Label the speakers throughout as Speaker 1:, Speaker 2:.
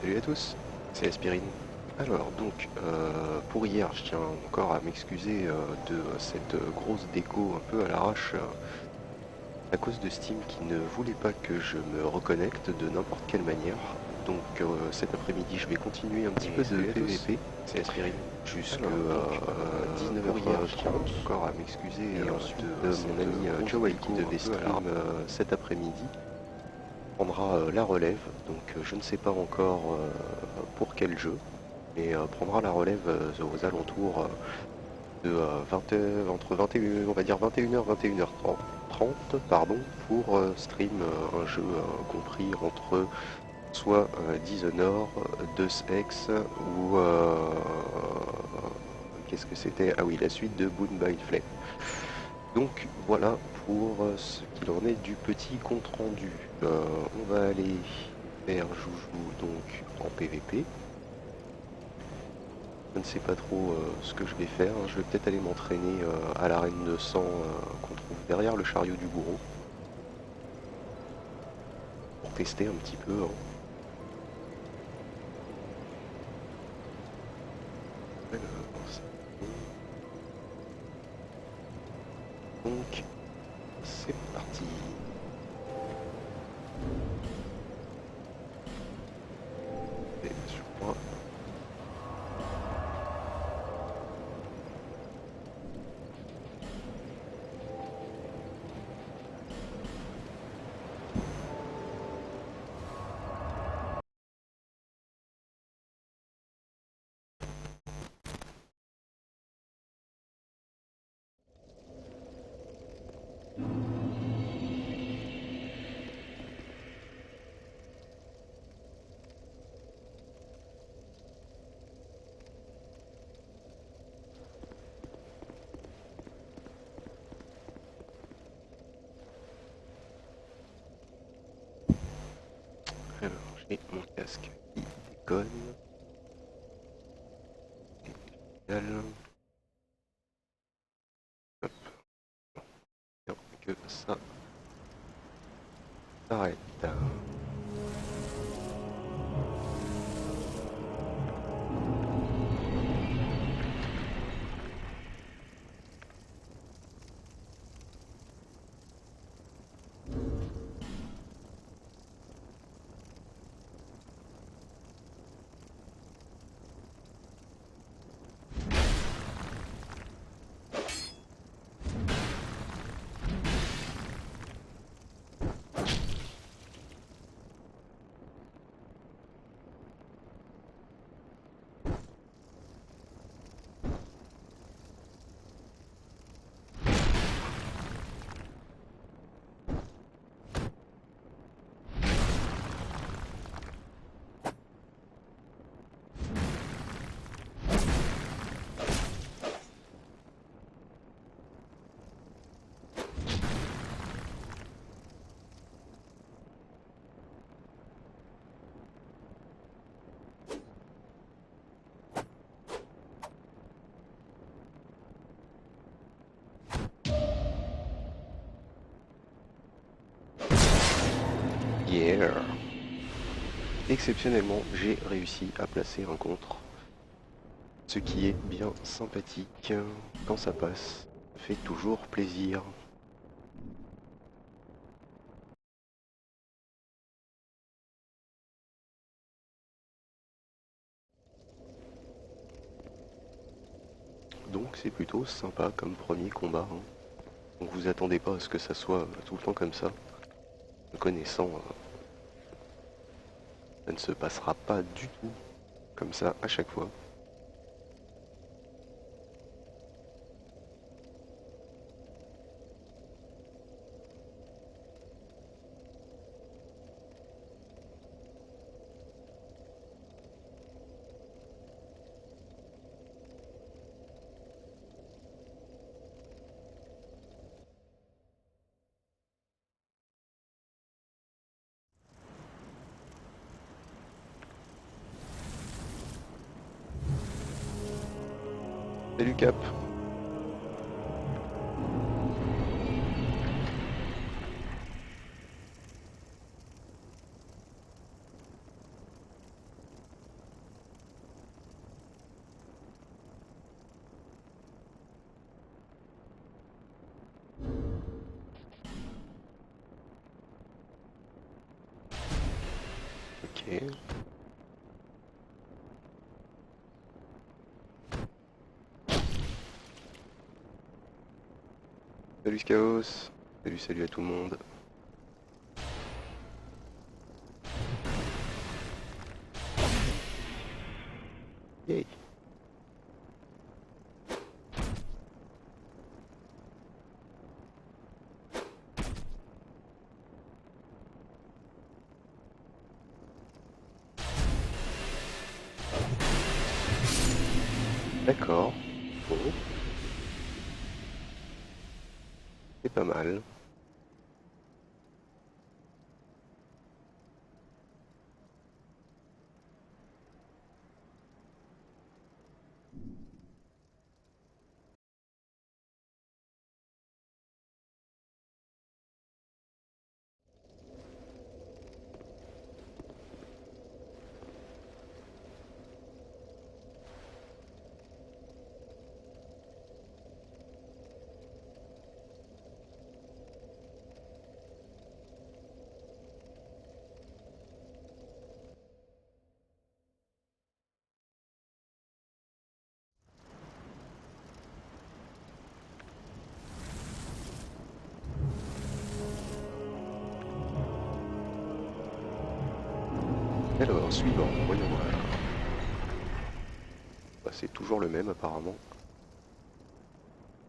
Speaker 1: salut à tous, c'est Aspirine. Alors donc, pour hier, je tiens encore à m'excuser de cette grosse déco un peu à l'arrache à cause de Steam qui ne voulait pas que je me reconnecte de n'importe quelle manière. Donc cet après-midi, je vais continuer un petit peu de PVP. C'est Aspirine. Jusque 19h hier, je tiens encore à m'excuser de mon ami Joey qui devait stream cet après-midi prendra la relève, donc je ne sais pas encore pour quel jeu, mais prendra la relève aux alentours de 20, entre 21, on va dire 21h, 21h30, pardon, pour stream un jeu compris entre soit Dishonored, Deus Ex ou qu'est-ce que c'était? Ah oui, la suite de Boon by Flame. Donc voilà pour ce qu'il en est du petit compte rendu. On va aller faire joujou donc en PVP. Je ne sais pas trop ce que je vais faire. Je vais peut-être aller m'entraîner à l'arène de sang qu'on trouve derrière le chariot du bourreau. Pour tester un petit peu, hein. Donc c'est parti. Et sur moi. Alors j'ai mon casque qui déconne. Génial. Hop. Non, que ça s'arrête. Yeah. Exceptionnellement, j'ai réussi à placer un contre. Ce qui est bien sympathique. Quand ça passe, ça fait toujours plaisir. Donc c'est plutôt sympa comme premier combat, hein. Donc vous attendez pas à ce que ça soit tout le temps comme ça. Me connaissant, ça ne se passera pas du tout comme ça à chaque fois. Salut Cap. Ok. Salut Chaos. Salut à tout le monde. Yay. D'accord. Bon. C'est pas mal. Alors, suivant, voyons voir. Bah, c'est toujours le même apparemment.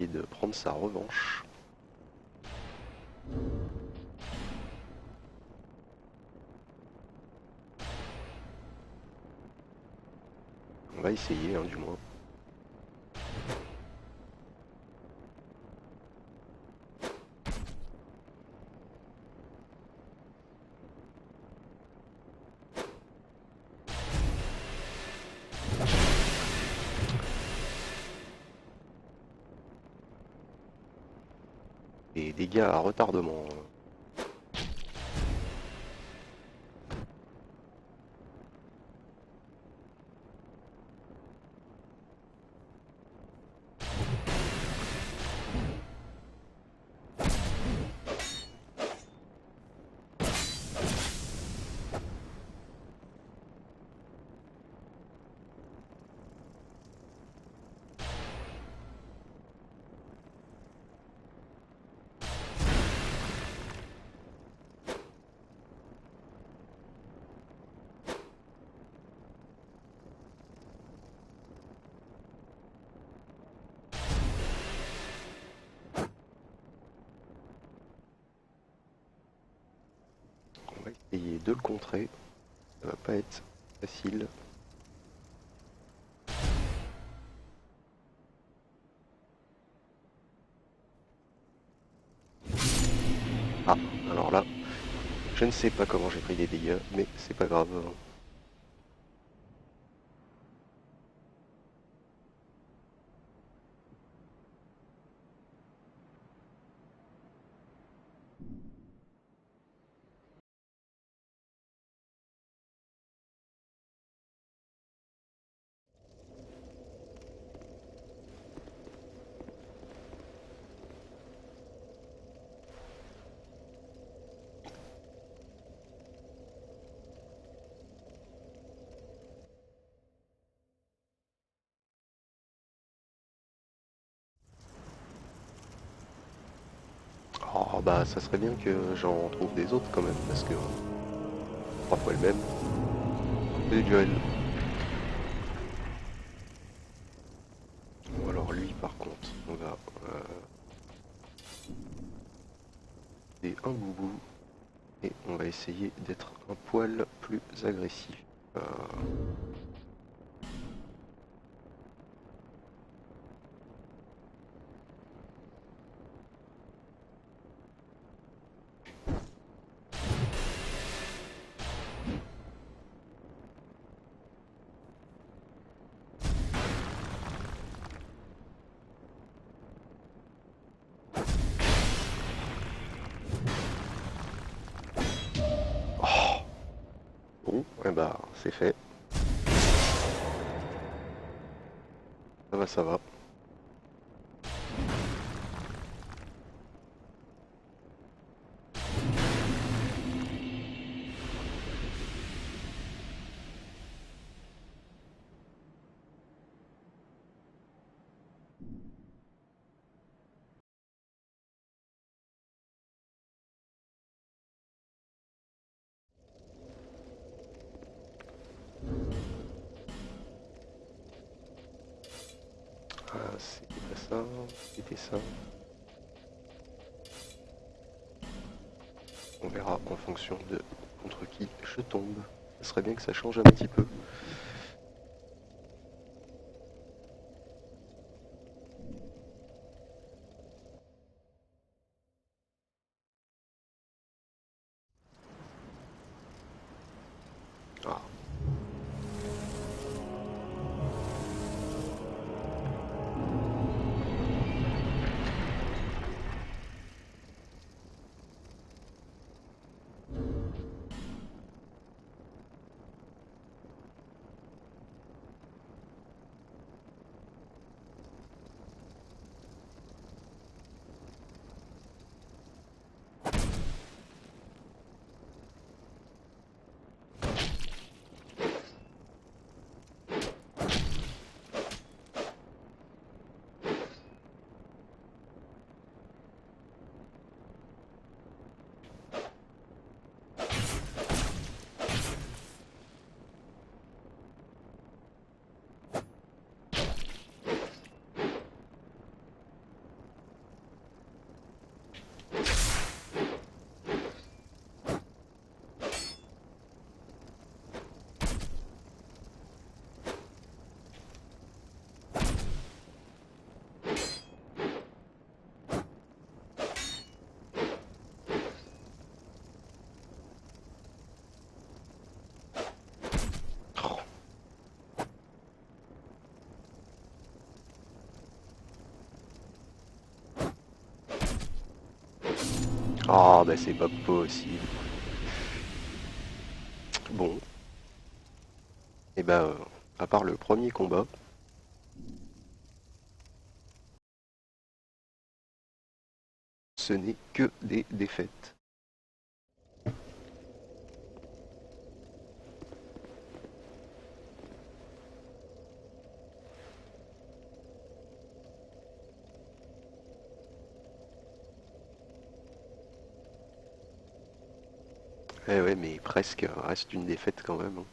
Speaker 1: Et de prendre sa revanche. On va essayer, hein, du moins. Et dégâts à retardement. On va essayer de le contrer. Ça va pas être facile. Ah, alors là, je ne sais pas comment j'ai pris des dégâts, mais c'est pas grave. Oh bah ça serait bien que j'en trouve des autres quand même, parce que 3 fois le même. C'est du duel. Bon alors lui par contre, on va c'est un boubou et on va essayer d'être un poil plus agressif. Euh, Oh bon, et bah c'est fait. Ça va. ça, péter ça. On verra en fonction de contre qui je tombe. Ce serait bien que ça change un petit peu. Ah. Oh. Ah, bah c'est pas possible. Bon, et bah, à part le premier combat, ce n'est que des défaites. Eh ouais, mais presque, reste une défaite quand même, hein.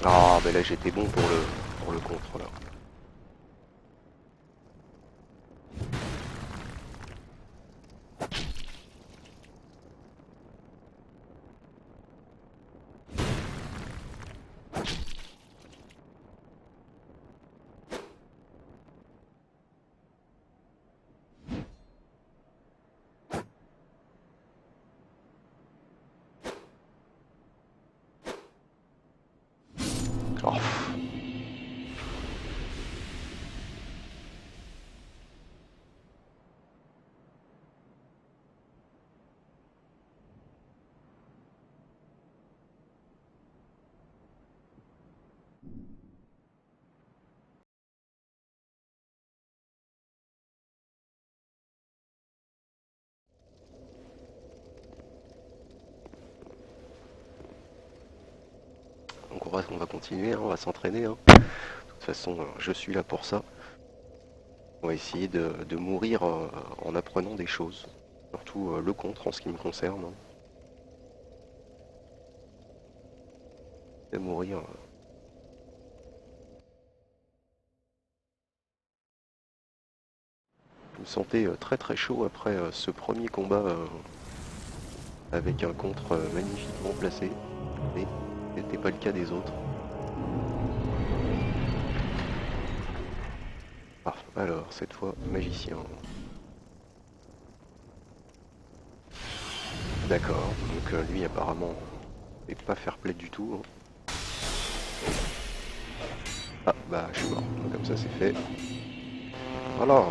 Speaker 1: Ah, mais là j'étais bon pour le contre là. Oh. Donc on va continuer, hein, on va s'entraîner, hein. De toute façon, je suis là pour ça. On va essayer de mourir en apprenant des choses. Surtout le contre en ce qui me concerne, hein. De mourir. me sentais très très chaud après ce premier combat avec un contre magnifiquement placé, mais ce n'était pas le cas des autres. Ah, alors, cette fois, magicien. D'accord, donc lui apparemment n'est pas fair play du tout. Hein. Ah, bah je suis mort, donc, comme ça c'est fait. Voilà.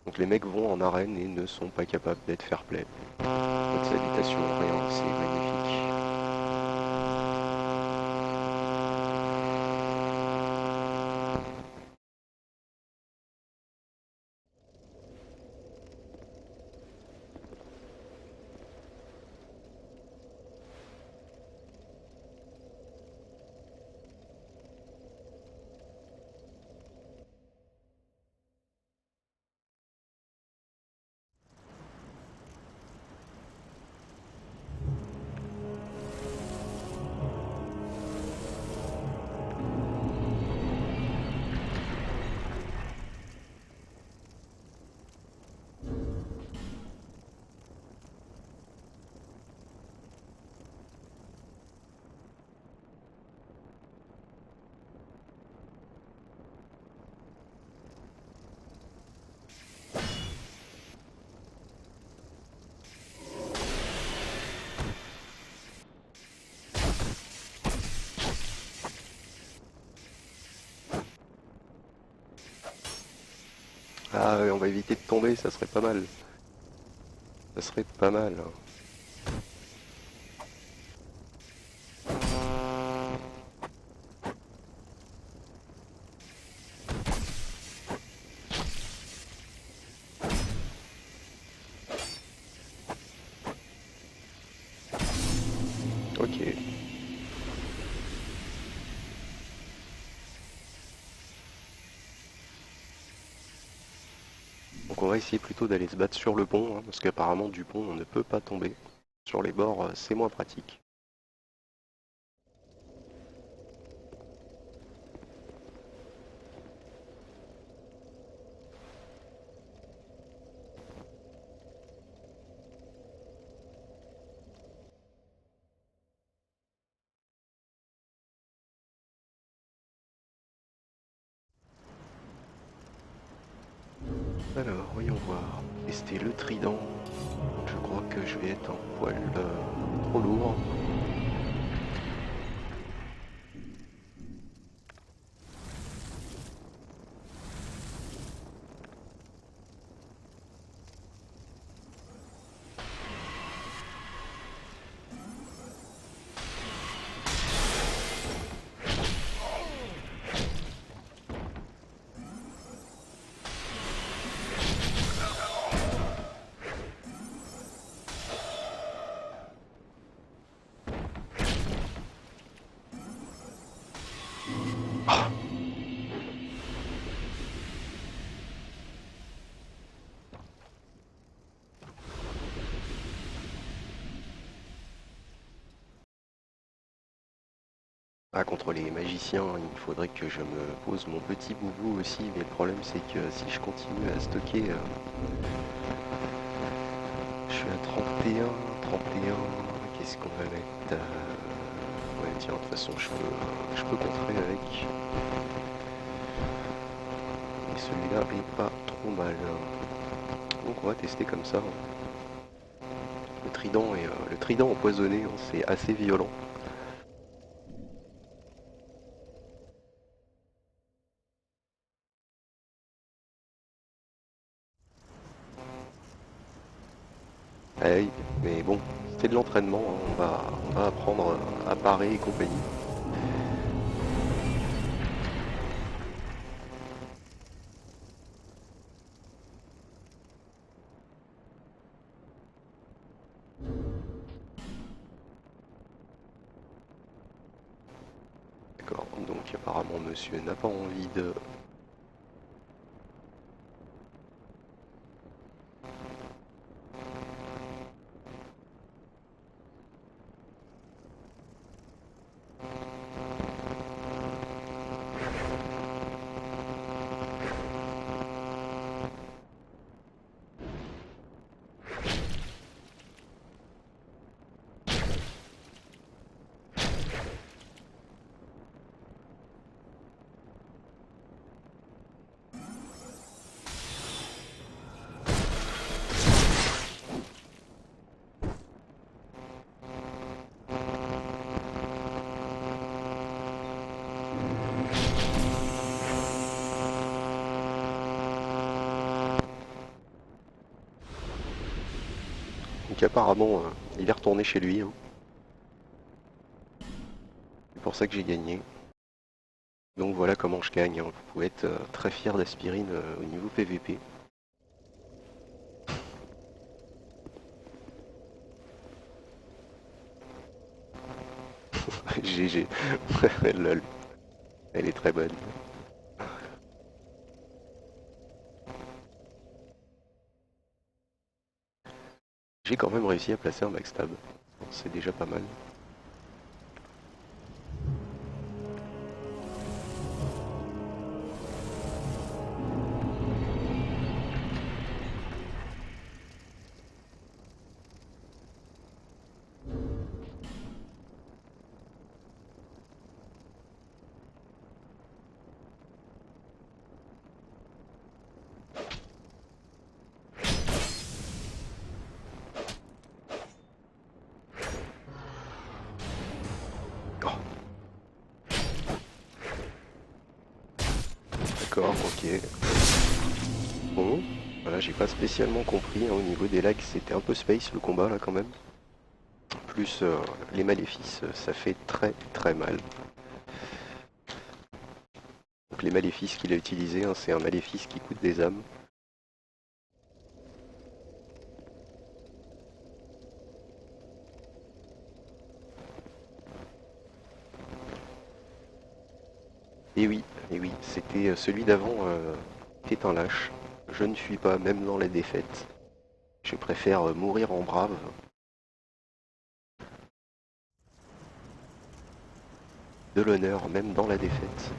Speaker 1: Donc les mecs vont en arène et ne sont pas capables d'être fair play. Votre salutation, rien, c'est magnifique. Ah ouais, on va éviter de tomber, ça serait pas mal. Ça serait pas mal. Ok. Donc on va essayer plutôt d'aller se battre sur le pont, hein, parce qu'apparemment du pont on ne peut pas tomber. Sur les bords, c'est moins pratique. Alors, voyons voir. Tester le trident. Je crois que je vais être un poil trop lourd. Ah, ah, contre les magiciens, il faudrait que je me pose mon petit boubou aussi, mais le problème c'est que si je continue à stocker, je suis à 31, 31, qu'est-ce qu'on va mettre ouais tiens, de toute façon je peux contrer avec. Et celui-là est pas trop mal. Donc on va tester comme ça. Le trident empoisonné, hein, c'est assez violent. Aïe, mais bon, c'est de l'entraînement, hein, on va apprendre à parer et compagnie. D'accord, donc apparemment monsieur n'a pas envie de... Donc apparemment, il est retourné chez lui, hein. C'est pour ça que j'ai gagné. Donc voilà comment je gagne, hein. Vous pouvez être très fier d'Aspirine au niveau PVP. GG. Lol. Elle est très bonne. J'ai quand même réussi à placer un backstab. Bon, c'est déjà pas mal. Oh, d'accord, ok. Bon, voilà, j'ai pas spécialement compris, hein, au niveau des lags, c'était un peu space le combat là quand même. Plus les maléfices, ça fait très très mal. Donc les maléfices qu'il a utilisés, hein, c'est un maléfice qui coûte des âmes. Et oui, c'était celui d'avant, était un lâche. Je ne fuis pas, même dans la défaite. Je préfère mourir en brave. De l'honneur, même dans la défaite.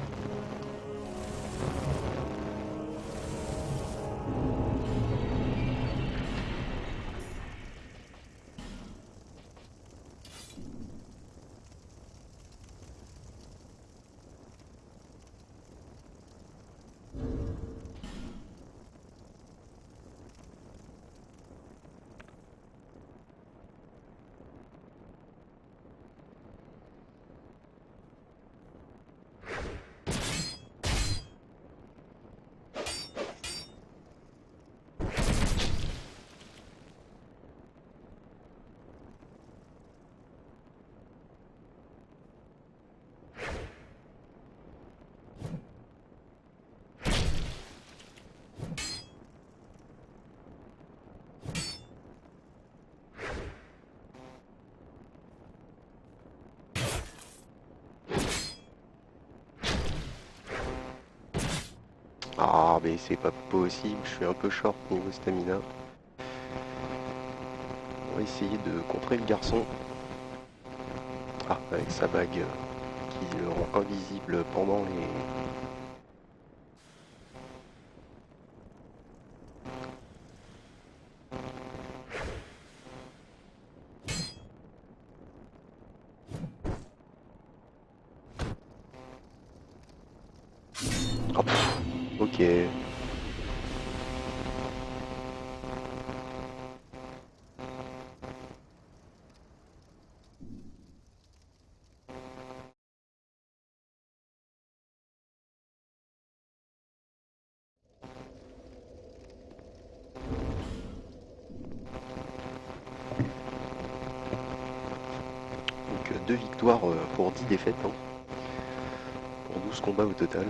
Speaker 1: Ah, mais c'est pas possible, je suis un peu short niveau stamina. On va essayer de contrer le garçon. Ah, avec sa bague qui le rend invisible pendant les... Oh, pff, ok. Donc 2 victoires pour 10 défaites, hein, pour 12 combats au total.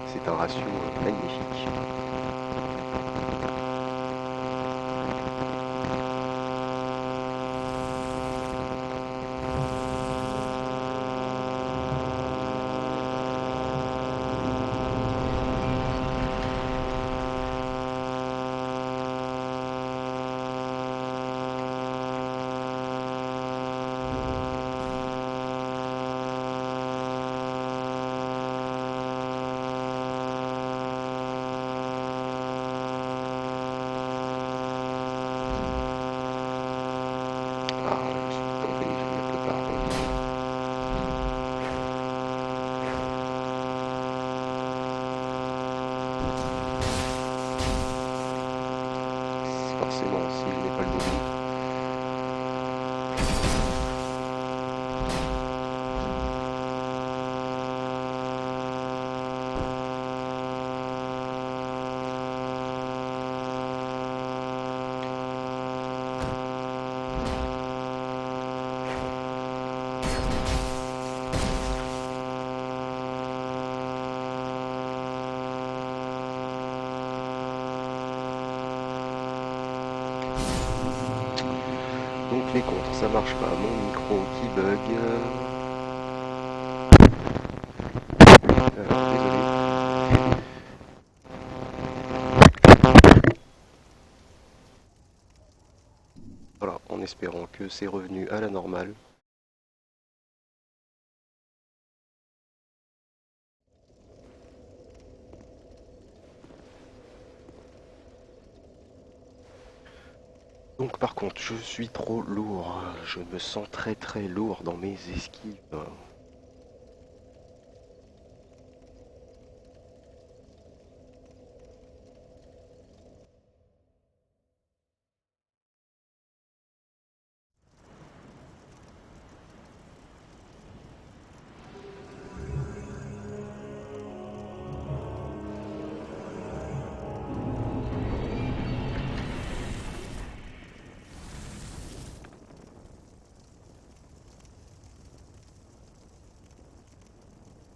Speaker 1: C'est un ratio magnifique. toutes les comptes, ça marche pas. Mon micro qui bug. Alors, désolé. Voilà, en espérant que c'est revenu à la normale. Donc par contre, je suis trop lourd. Je me sens très très lourd dans mes esquives.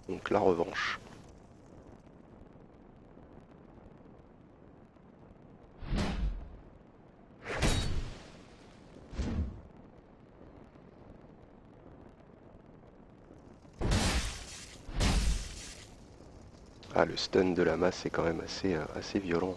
Speaker 1: Donc la revanche. Ah, le stun de la masse est quand même assez violent.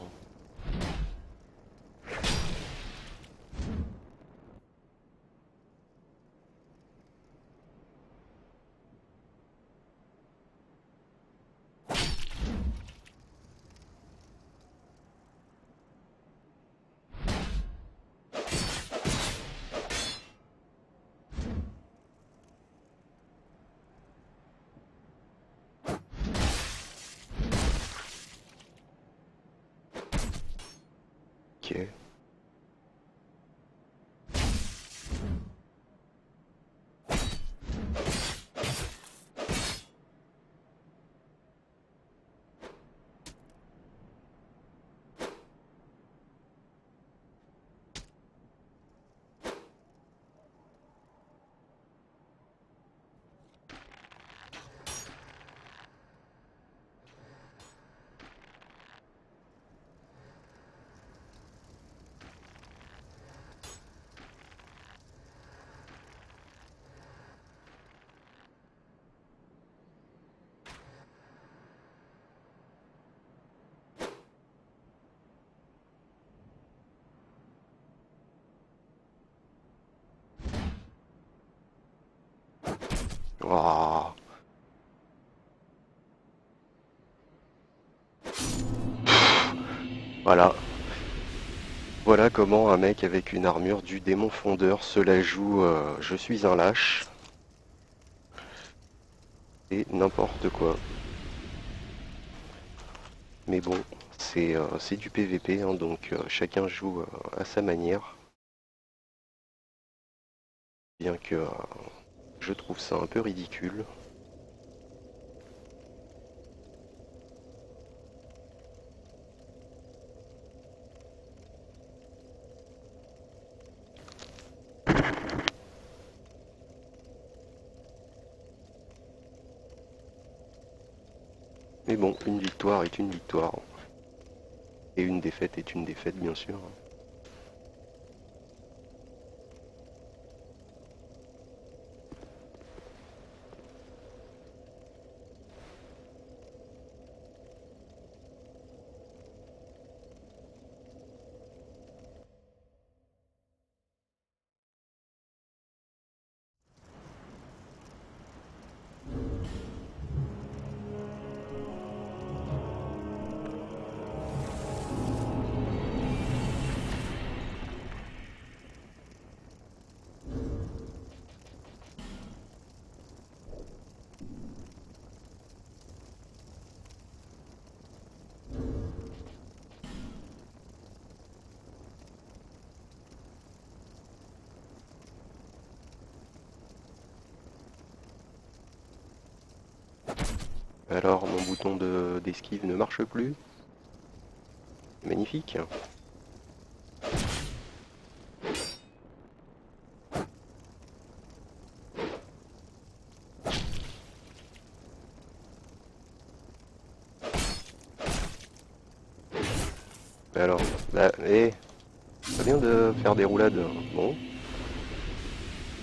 Speaker 1: Ok. Ah. Voilà. Voilà comment un mec avec une armure du démon fondeur se la joue je suis un lâche. Et n'importe quoi. Mais bon, c'est du PVP, hein, donc chacun joue à sa manière. Bien que je trouve ça un peu ridicule. Mais bon, une victoire est une victoire. Et une défaite est une défaite, bien sûr. Alors, mon bouton d'esquive ne marche plus. Magnifique. Alors, bah, ça vient de faire des roulades. Bon,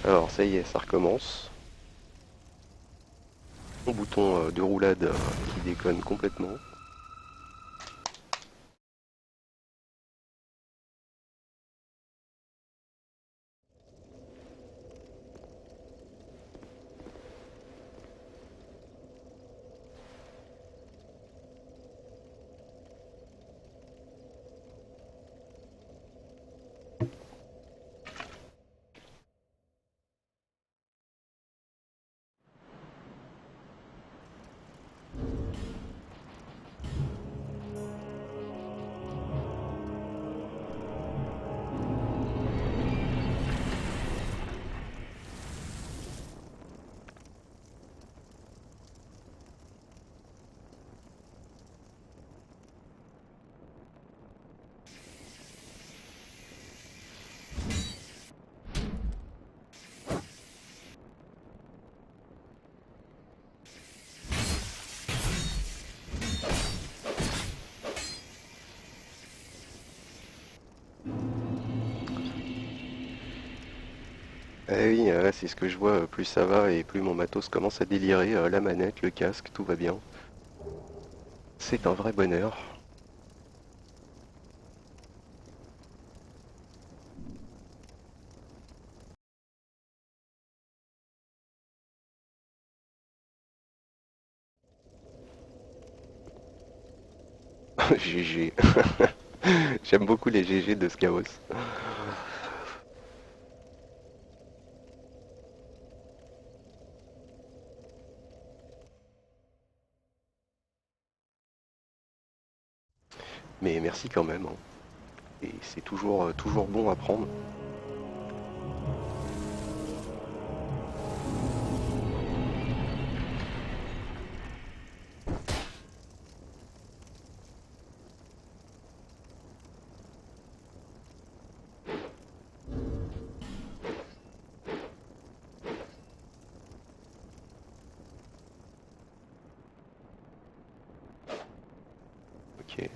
Speaker 1: Alors ça y est, ça recommence. Mon bouton de roulade qui déconne complètement. Eh oui, là c'est ce que je vois, plus ça va et plus mon matos commence à délirer, la manette, le casque, tout va bien. C'est un vrai bonheur. GG. J'aime beaucoup les GG de Skaos. Mais merci quand même, hein. Et c'est toujours bon à prendre. Ok.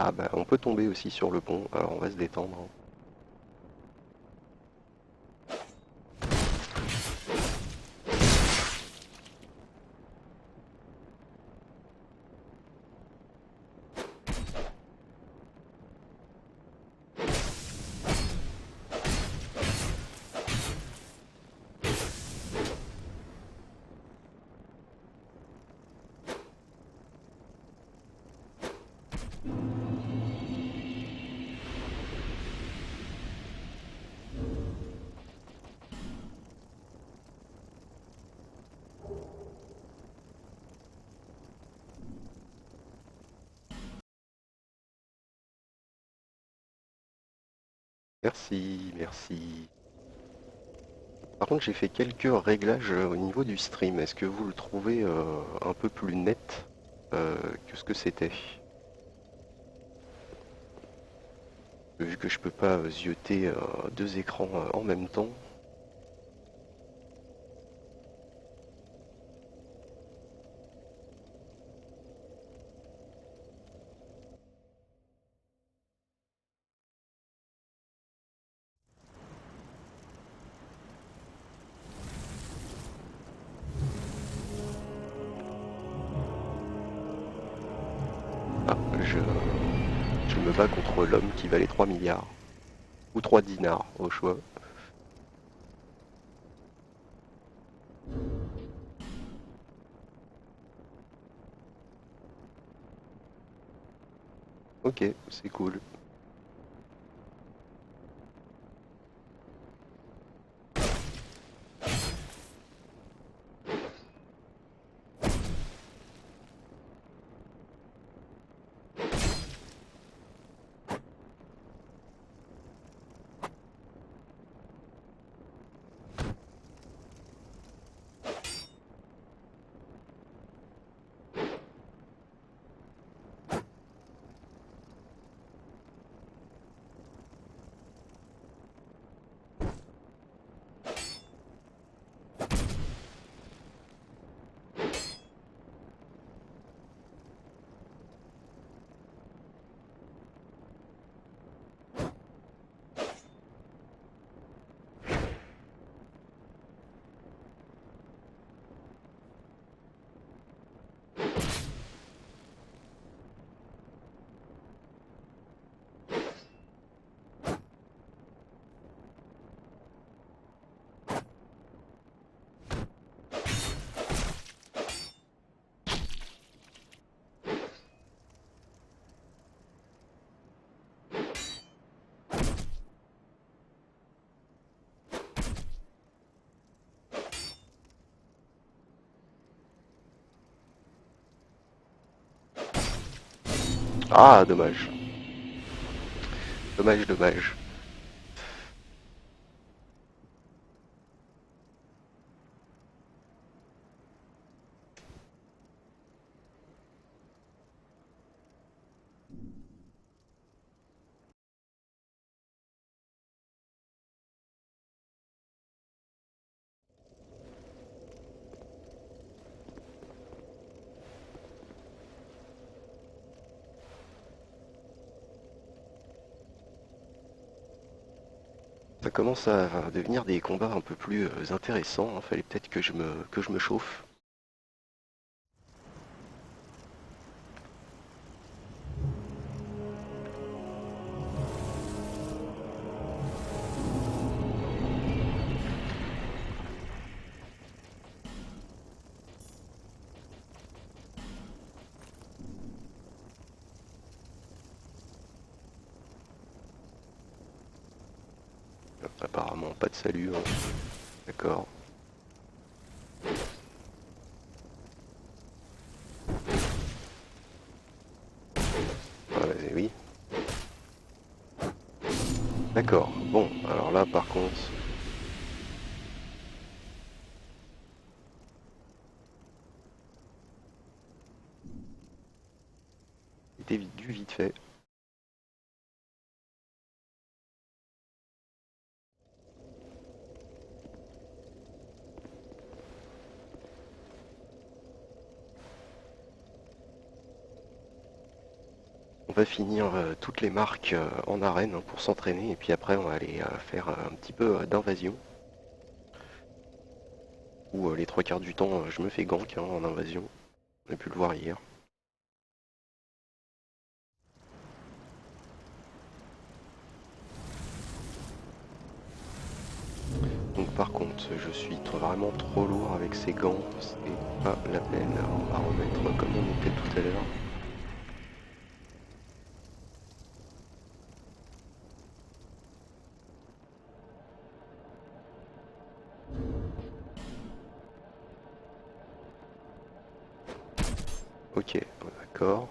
Speaker 1: Ah bah on peut tomber aussi sur le pont, alors on va se détendre, hein. Merci, merci. Par contre j'ai fait quelques réglages au niveau du stream. Est-ce que vous le trouvez un peu plus net que ce que c'était? Vu que je peux pas zioter deux écrans en même temps. Ah, je me bats contre l'homme qui valait 3 milliards. Ou 3 dinars, au choix. Ok, c'est cool. Ah, dommage. Dommage, dommage. Ça commence à devenir des combats un peu plus intéressants, hein. Fallait peut-être que je me chauffe. Apparemment, pas de salut, hein. D'accord. Oui. D'accord. Bon, alors là, par contre, c'était vite fait. On va finir toutes les marques en arène, hein, pour s'entraîner, et puis après, on va aller faire un petit peu d'invasion. Où les trois quarts du temps, je me fais gank, hein, en invasion. On a pu le voir hier. Donc par contre, je suis vraiment trop lourd avec ces gants, c'est pas la peine. On va remettre comme on était tout à l'heure. Ok, d'accord.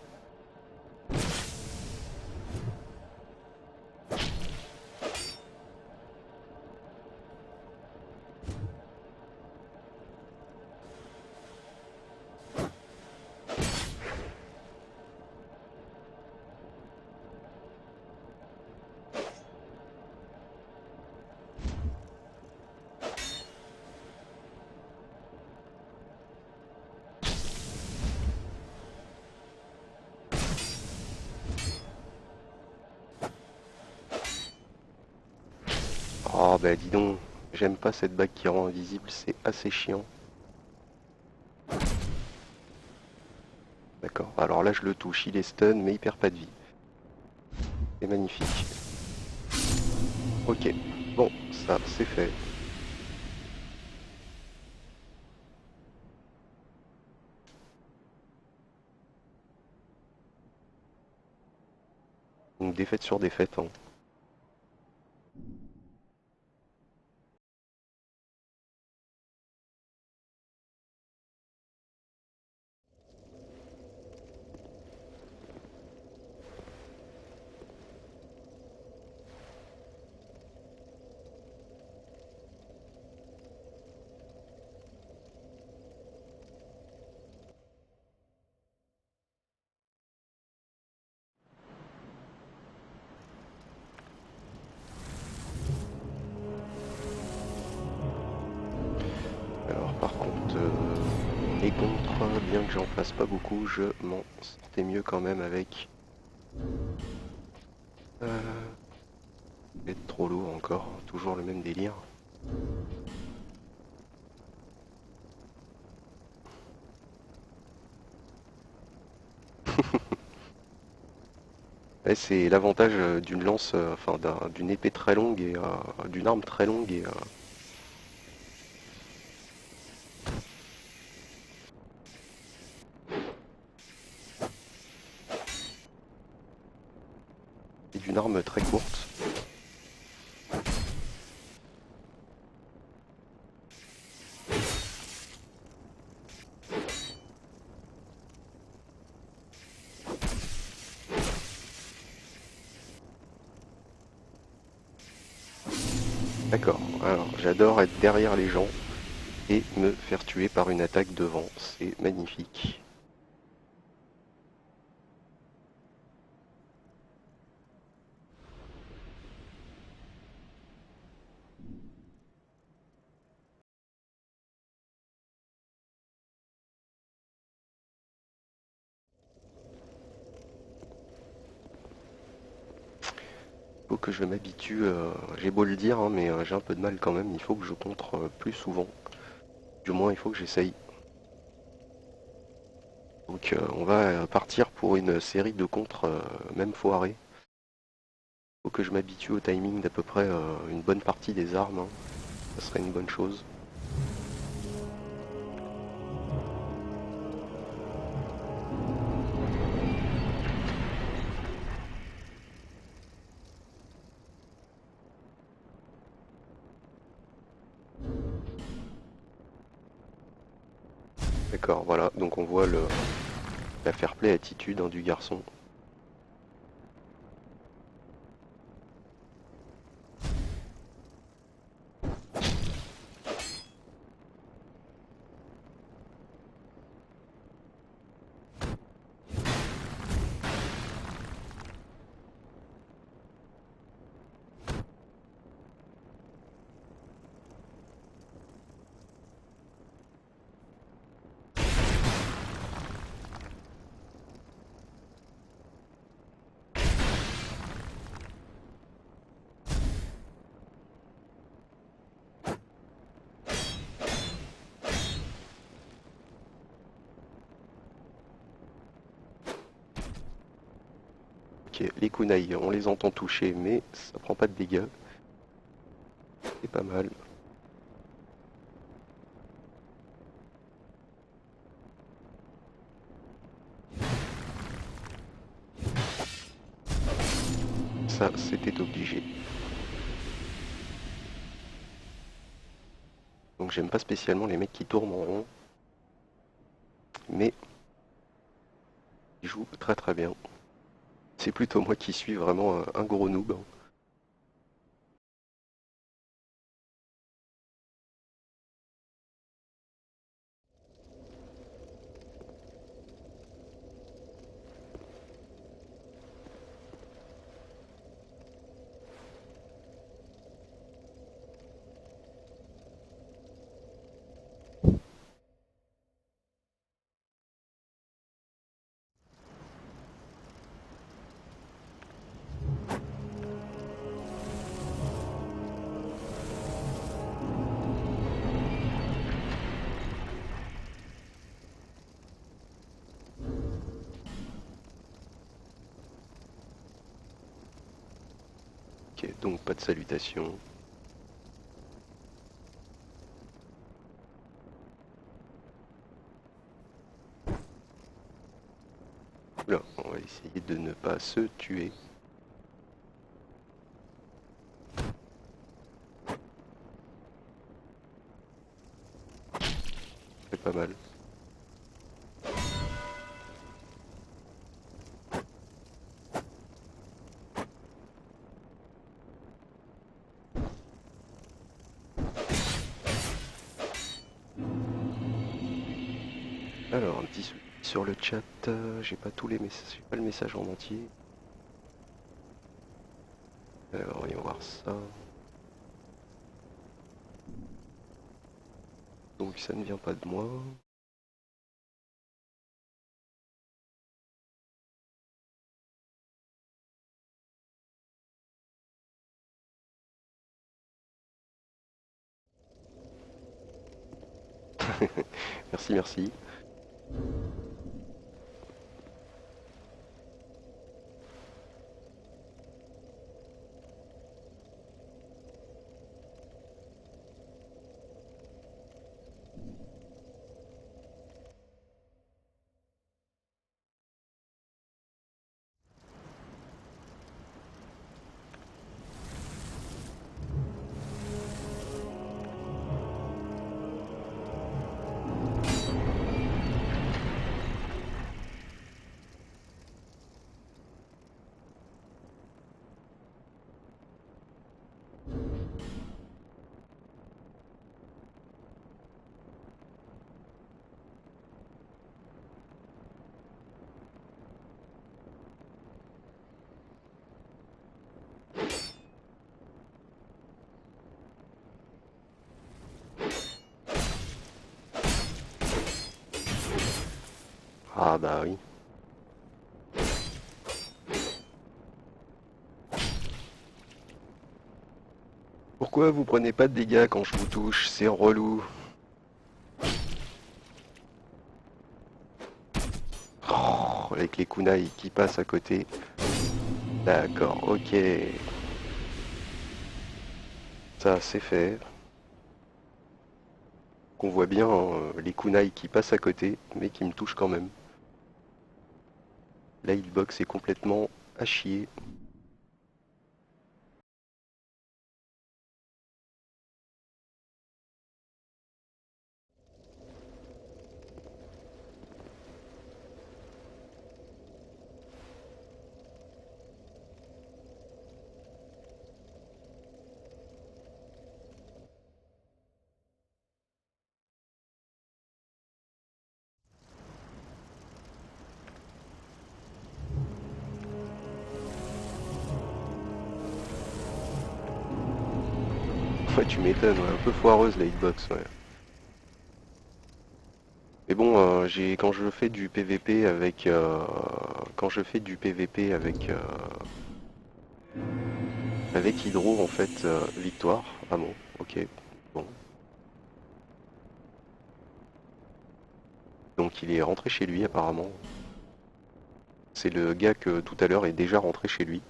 Speaker 1: Oh bah dis donc, j'aime pas cette bague qui rend invisible, c'est assez chiant. D'accord, alors là je le touche, il est stun mais il perd pas de vie. C'est magnifique. Ok, bon, ça c'est fait. Donc défaite sur défaite, hein. Alors par contre, les contres, bien que j'en fasse pas beaucoup, je m'en sortais mieux quand même avec... être trop lourd encore, toujours le même délire. Et c'est l'avantage d'une lance, enfin d'une épée très longue et d'une arme très longue et d'une arme très courte. D'accord, alors j'adore être derrière les gens et me faire tuer par une attaque devant, c'est magnifique. Faut que je m'habitue, j'ai beau le dire, hein, mais j'ai un peu de mal quand même, il faut que je contre plus souvent. Du moins il faut que j'essaye. Donc on va partir pour une série de contres même foirés. Faut que je m'habitue au timing d'à peu près une bonne partie des armes, hein. Ça serait une bonne chose. D'accord, voilà, donc on voit la fair play attitude, hein, du garçon. Ok, les kunai, on les entend toucher, mais ça prend pas de dégâts. C'est pas mal. Ça, c'était obligé. Donc j'aime pas spécialement les mecs qui tournent en rond, mais ils jouent très très bien. C'est plutôt moi qui suis vraiment un gros noob, hein. Ok, donc pas de salutation. Là, on va essayer de ne pas se tuer. C'est pas mal. Alors, un petit souci sur le chat, j'ai pas tous les messages, j'ai pas le message en entier. Alors, voyons voir ça. Donc ça ne vient pas de moi. Merci, merci. Ah bah oui. Pourquoi vous prenez pas de dégâts quand je vous touche? C'est relou. Oh, avec les kunai qui passent à côté. D'accord, ok. Ça c'est fait. Qu'on voit bien hein, les kunai qui passent à côté, mais qui me touchent quand même. La hitbox est complètement à chier. Ouais, tu m'étonnes, ouais, un peu foireuse la hitbox, ouais. Mais bon, quand je fais du PVP avec avec Hydro en fait, victoire. Ah bon, ok. Bon. Donc il est rentré chez lui apparemment. C'est le gars que tout à l'heure est déjà rentré chez lui.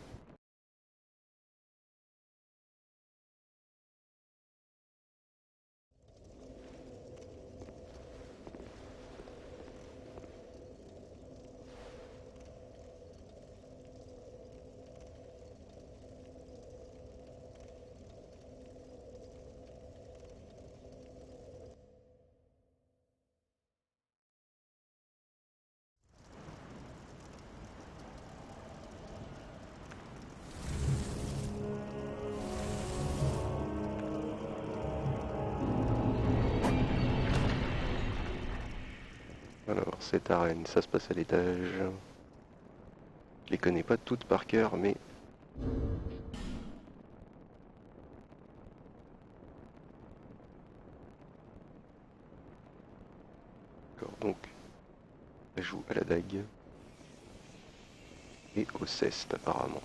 Speaker 1: Alors, cette arène, ça se passe à l'étage. Je les connais pas toutes par cœur, mais d'accord. Donc, elle joue à la dague et au ceste apparemment.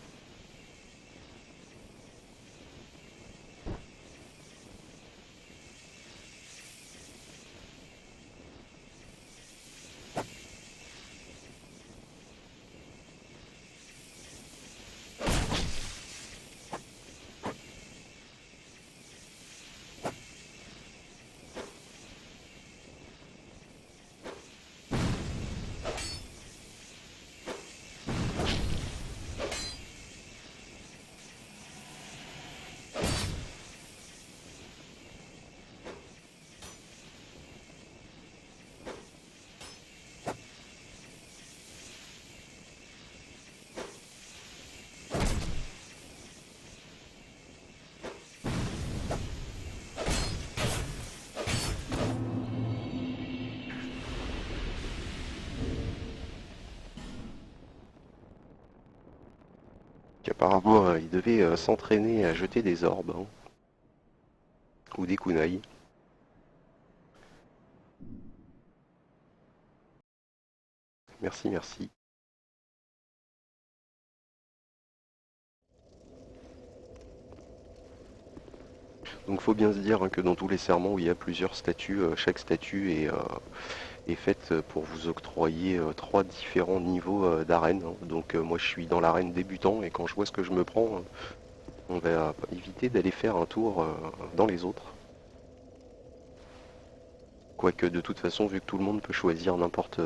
Speaker 1: Apparemment, il devait s'entraîner à jeter des orbes hein, ou des kunai. Merci, merci. Donc faut bien se dire hein, que dans tous les serments où il y a plusieurs statues, chaque statue est faite pour vous octroyer trois différents niveaux d'arène, hein. Donc moi je suis dans l'arène débutant et quand je vois ce que je me prends, on va éviter d'aller faire un tour dans les autres. Quoique de toute façon, vu que tout le monde peut choisir n'importe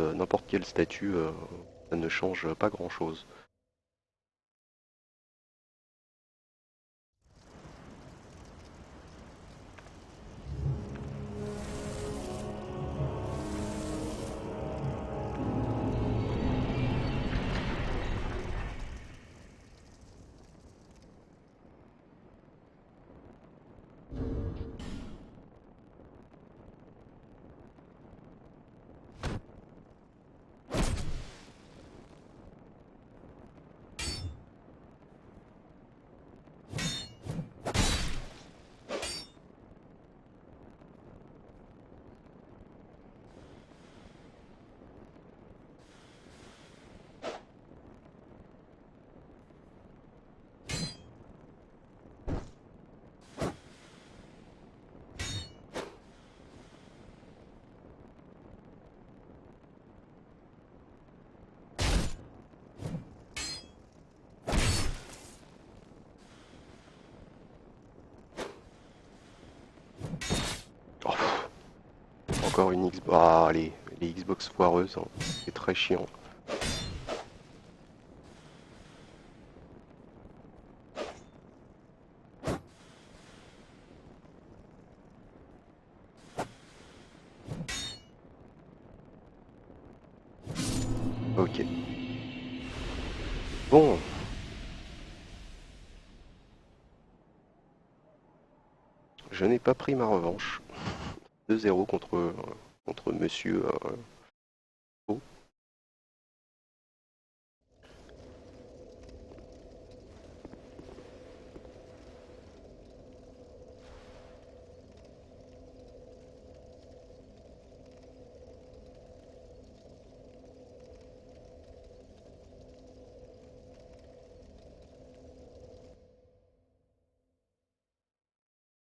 Speaker 1: quel statut, ça ne change pas grand-chose. encore une Xbox. Ah, les Xbox foireuses, hein. C'est très chiant. Ok. Bon, je n'ai pas pris ma revanche. 2-0 contre Monsieur O.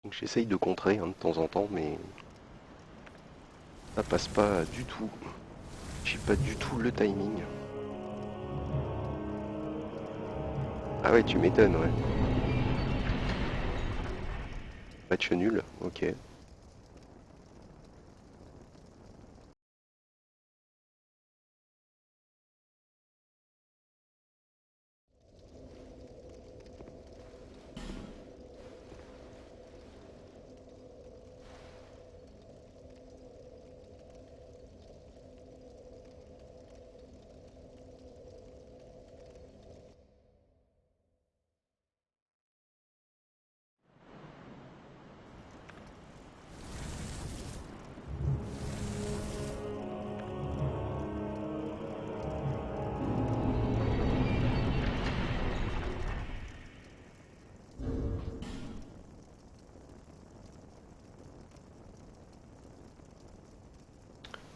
Speaker 1: Donc j'essaye de contrer hein, de temps en temps, mais ça passe pas du tout. J'ai pas du tout le timing. Ah ouais, tu m'étonnes, ouais. Match nul, ok.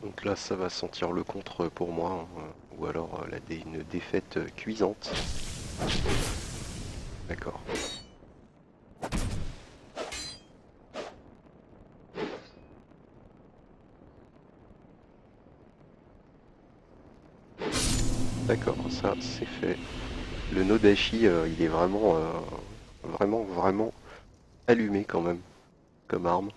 Speaker 1: Donc là, ça va sentir le contre pour moi, hein, ou alors une défaite cuisante. D'accord. D'accord, ça c'est fait. Le Nodashi, il est vraiment allumé quand même, comme arme.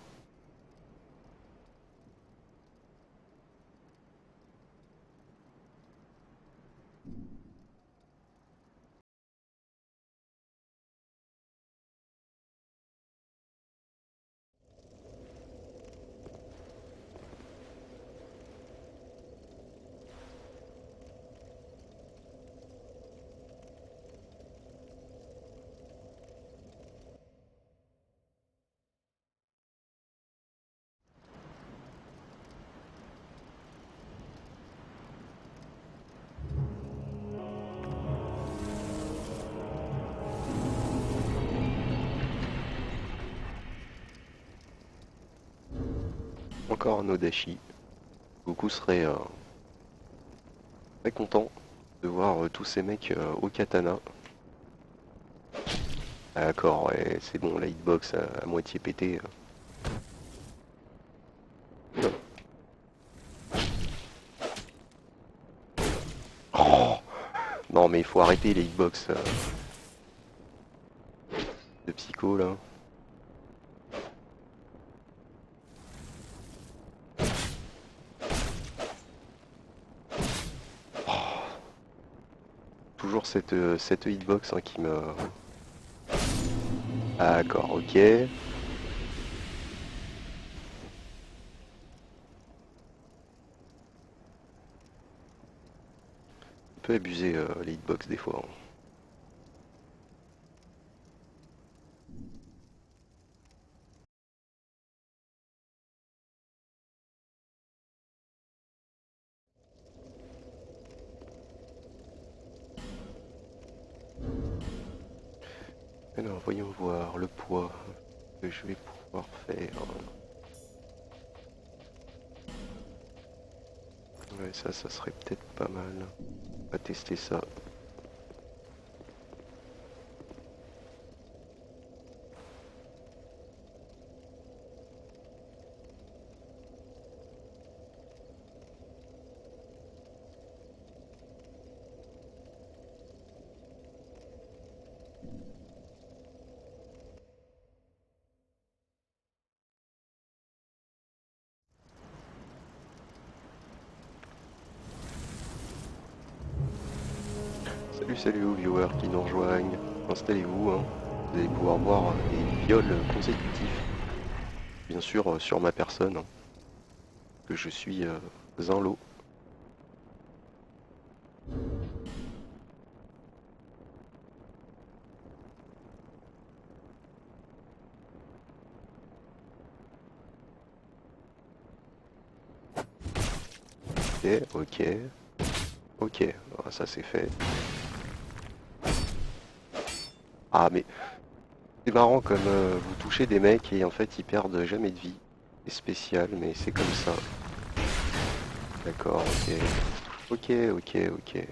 Speaker 1: Encore un Nodashi. Goku serait très content de voir tous ces mecs au katana. Ah, d'accord, ouais, c'est bon, la hitbox à moitié pété. Oh, non mais il faut arrêter les hitbox de psycho là. Toujours cette hitbox hein, qui me... Ah, d'accord, ok. Un peu abusé les hitbox des fois, hein. Alors, voyons voir le poids que je vais pouvoir faire. Ouais, ça serait peut-être pas mal. On va tester ça. Salut, salut aux viewers qui nous rejoignent. Installez-vous, hein. Vous allez pouvoir voir des viols consécutifs. Bien sûr, sur ma personne, hein, que je suis un lot. Ok, ok, ah, ça c'est fait. Ah mais c'est marrant comme vous touchez des mecs et en fait ils perdent jamais de vie. C'est spécial mais c'est comme ça. D'accord, ok. Ok, ok, ok.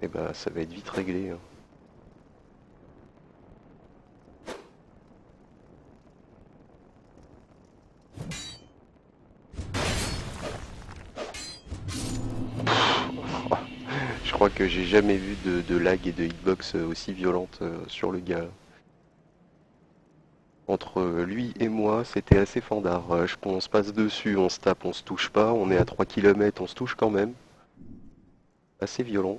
Speaker 1: Et bah ça va être vite réglé, hein. Je crois que j'ai jamais vu de lag et de hitbox aussi violente sur le gars. Entre lui et moi, c'était assez fandard. On se passe dessus, on se tape, on se touche pas. On est à 3 km, on se touche quand même. Assez violent.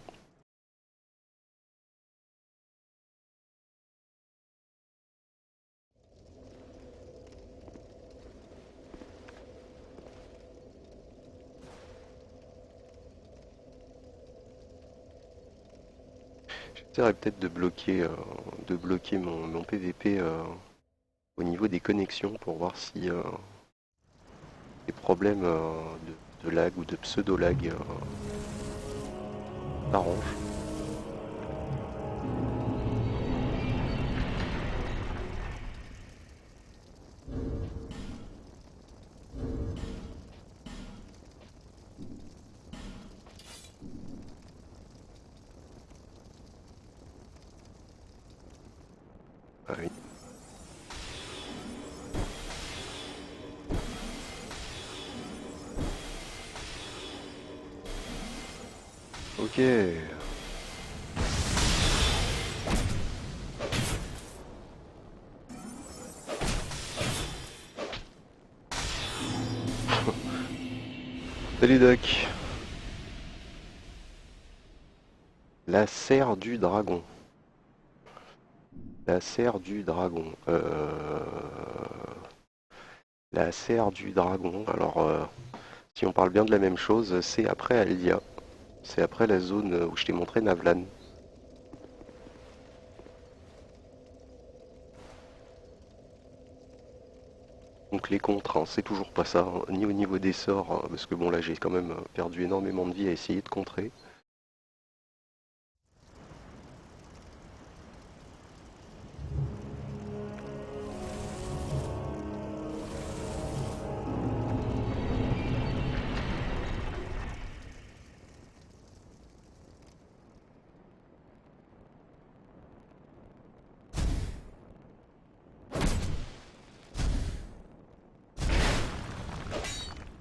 Speaker 1: J'essaierai peut-être de bloquer mon PVP au niveau des connexions pour voir si les problèmes de lag ou de pseudo-lag s'arrangent. Ah oui. Ok. Salut Doc. La serre du dragon. La serre du dragon. La serre du dragon. Alors, si on parle bien de la même chose, c'est après Aldia. C'est après la zone où je t'ai montré Navlan. Donc les contres, hein, c'est toujours pas ça, hein, ni au niveau des sorts, hein, parce que bon là j'ai quand même perdu énormément de vie à essayer de contrer.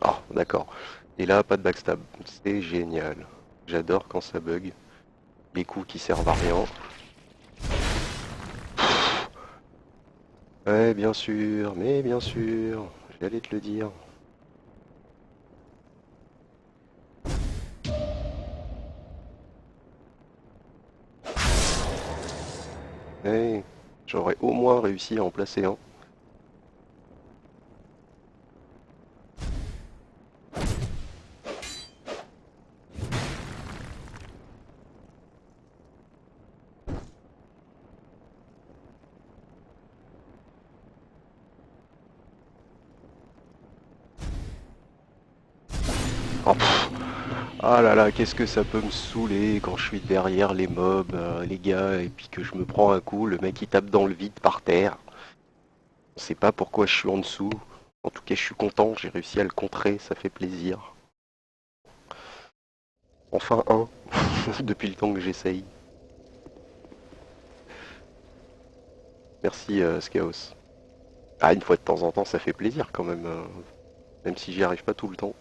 Speaker 1: Ah, d'accord. Et là, pas de backstab. C'est génial. J'adore quand ça bug. Les coups qui servent à rien. Ouais, bien sûr, mais bien sûr. J'allais te le dire. Ouais, j'aurais au moins réussi à en placer un. Oh, pff. Ah là là, qu'est-ce que ça peut me saouler quand je suis derrière les mobs, les gars, et puis que je me prends un coup, le mec il tape dans le vide par terre. On sait pas pourquoi je suis en dessous. En tout cas, je suis content, j'ai réussi à le contrer, ça fait plaisir. Enfin un, depuis le temps que j'essaye. Merci Skaos. Ah, une fois de temps en temps, ça fait plaisir quand même, même si j'y arrive pas tout le temps.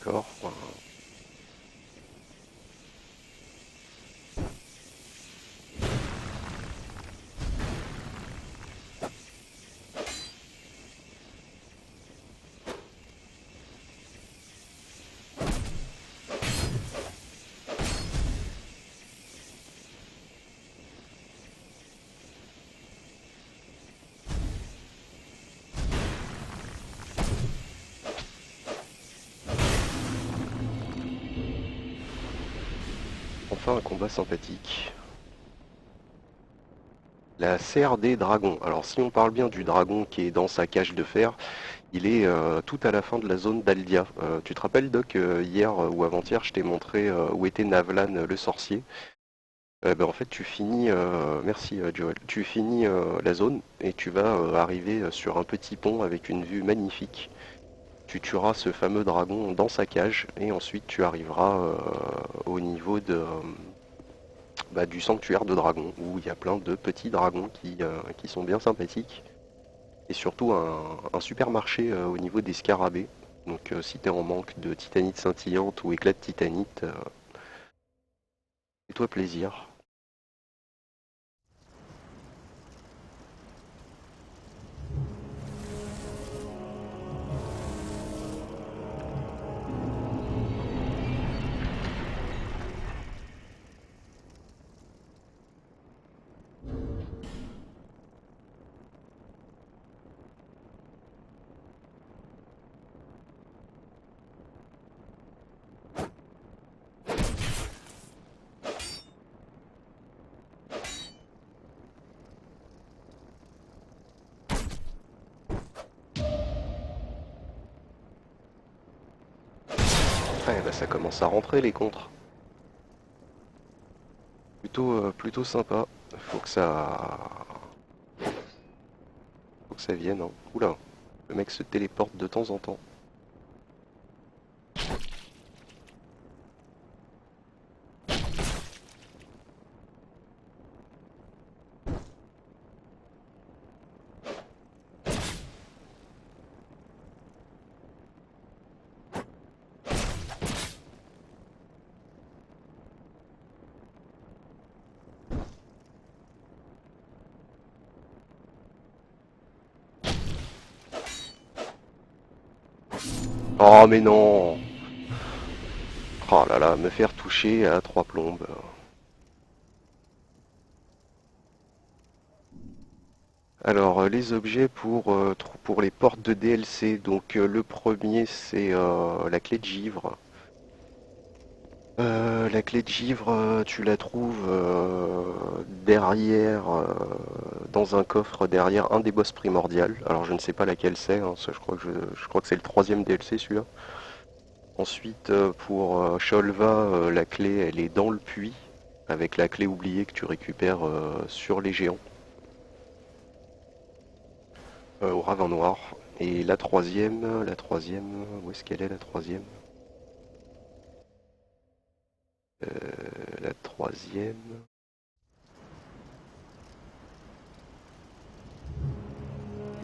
Speaker 1: D'accord. Enfin un combat sympathique. La serre des dragons. Alors si on parle bien du dragon qui est dans sa cage de fer, il est tout à la fin de la zone d'Aldia. Tu te rappelles Doc, hier ou avant-hier, je t'ai montré où était Navlan le sorcier. Ben, en fait tu finis, merci Joel, tu finis la zone et tu vas arriver sur un petit pont avec une vue magnifique. Tu tueras ce fameux dragon dans sa cage et ensuite tu arriveras au niveau du sanctuaire de dragons où il y a plein de petits dragons qui sont bien sympathiques et surtout un supermarché au niveau des scarabées. Donc si t'es en manque de titanite scintillante ou éclat de titanite, fais-toi plaisir. Ouais, bah, ça commence à rentrer les contres. Plutôt sympa. Faut que ça, faut que ça vienne, hein. Oula, le mec se téléporte de temps en temps. Oh mais non! Oh là là, me faire toucher à trois plombes. Alors, les objets pour les portes de DLC. Donc, le premier, c'est la clé de givre. La clé de givre, tu la trouves derrière, dans un coffre derrière un des boss primordial. Alors, je ne sais pas laquelle c'est, hein, ça, je crois que c'est le troisième DLC celui-là. Ensuite, pour Sholva, la clé, elle est dans le puits, avec la clé oubliée que tu récupères sur les géants. Au ravin noir. Et la troisième, où est-ce qu'elle est la troisième? La troisième.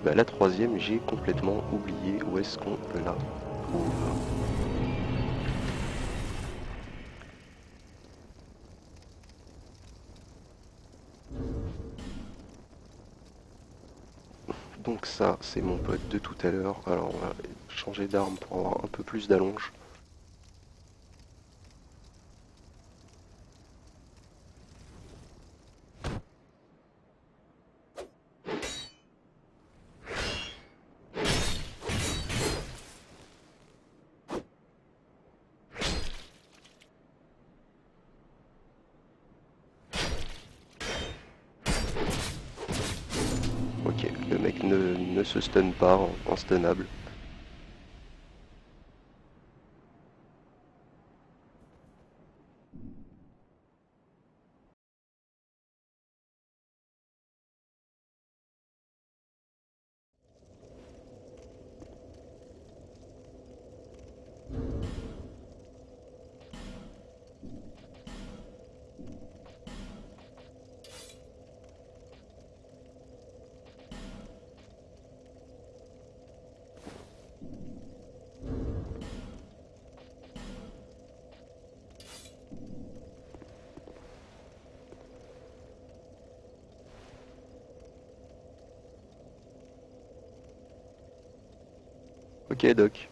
Speaker 1: Bah, la troisième, j'ai complètement oublié où est-ce qu'on la trouve. Donc ça, c'est mon pote de tout à l'heure. Alors on va changer d'arme pour avoir un peu plus d'allonge. Ok, le mec ne se stun pas, instunnable. Ok, Doc.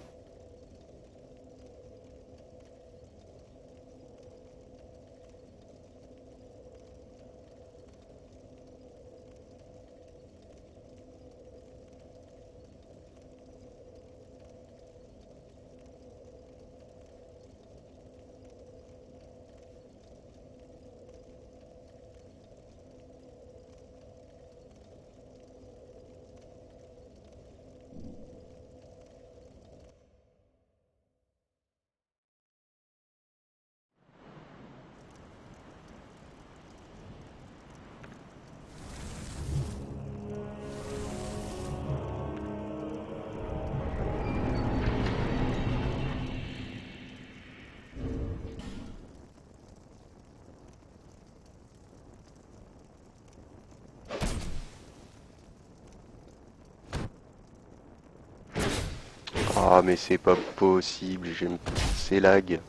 Speaker 1: Ah, mais c'est pas possible, j'aime ces lags.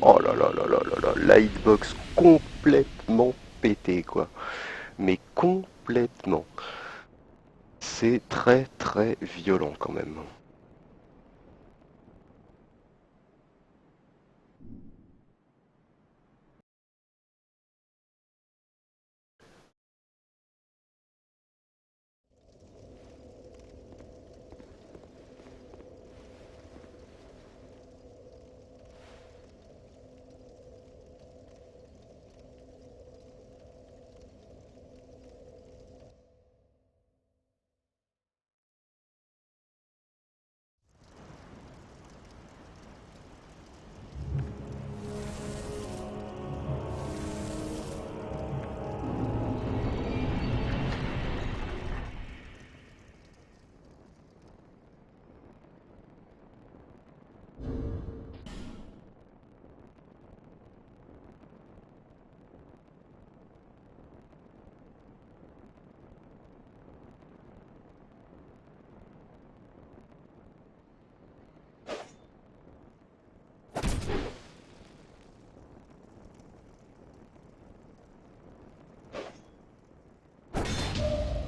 Speaker 1: Oh là là là là là là, la hitbox complètement pété quoi. Mais complètement. C'est très très violent quand même.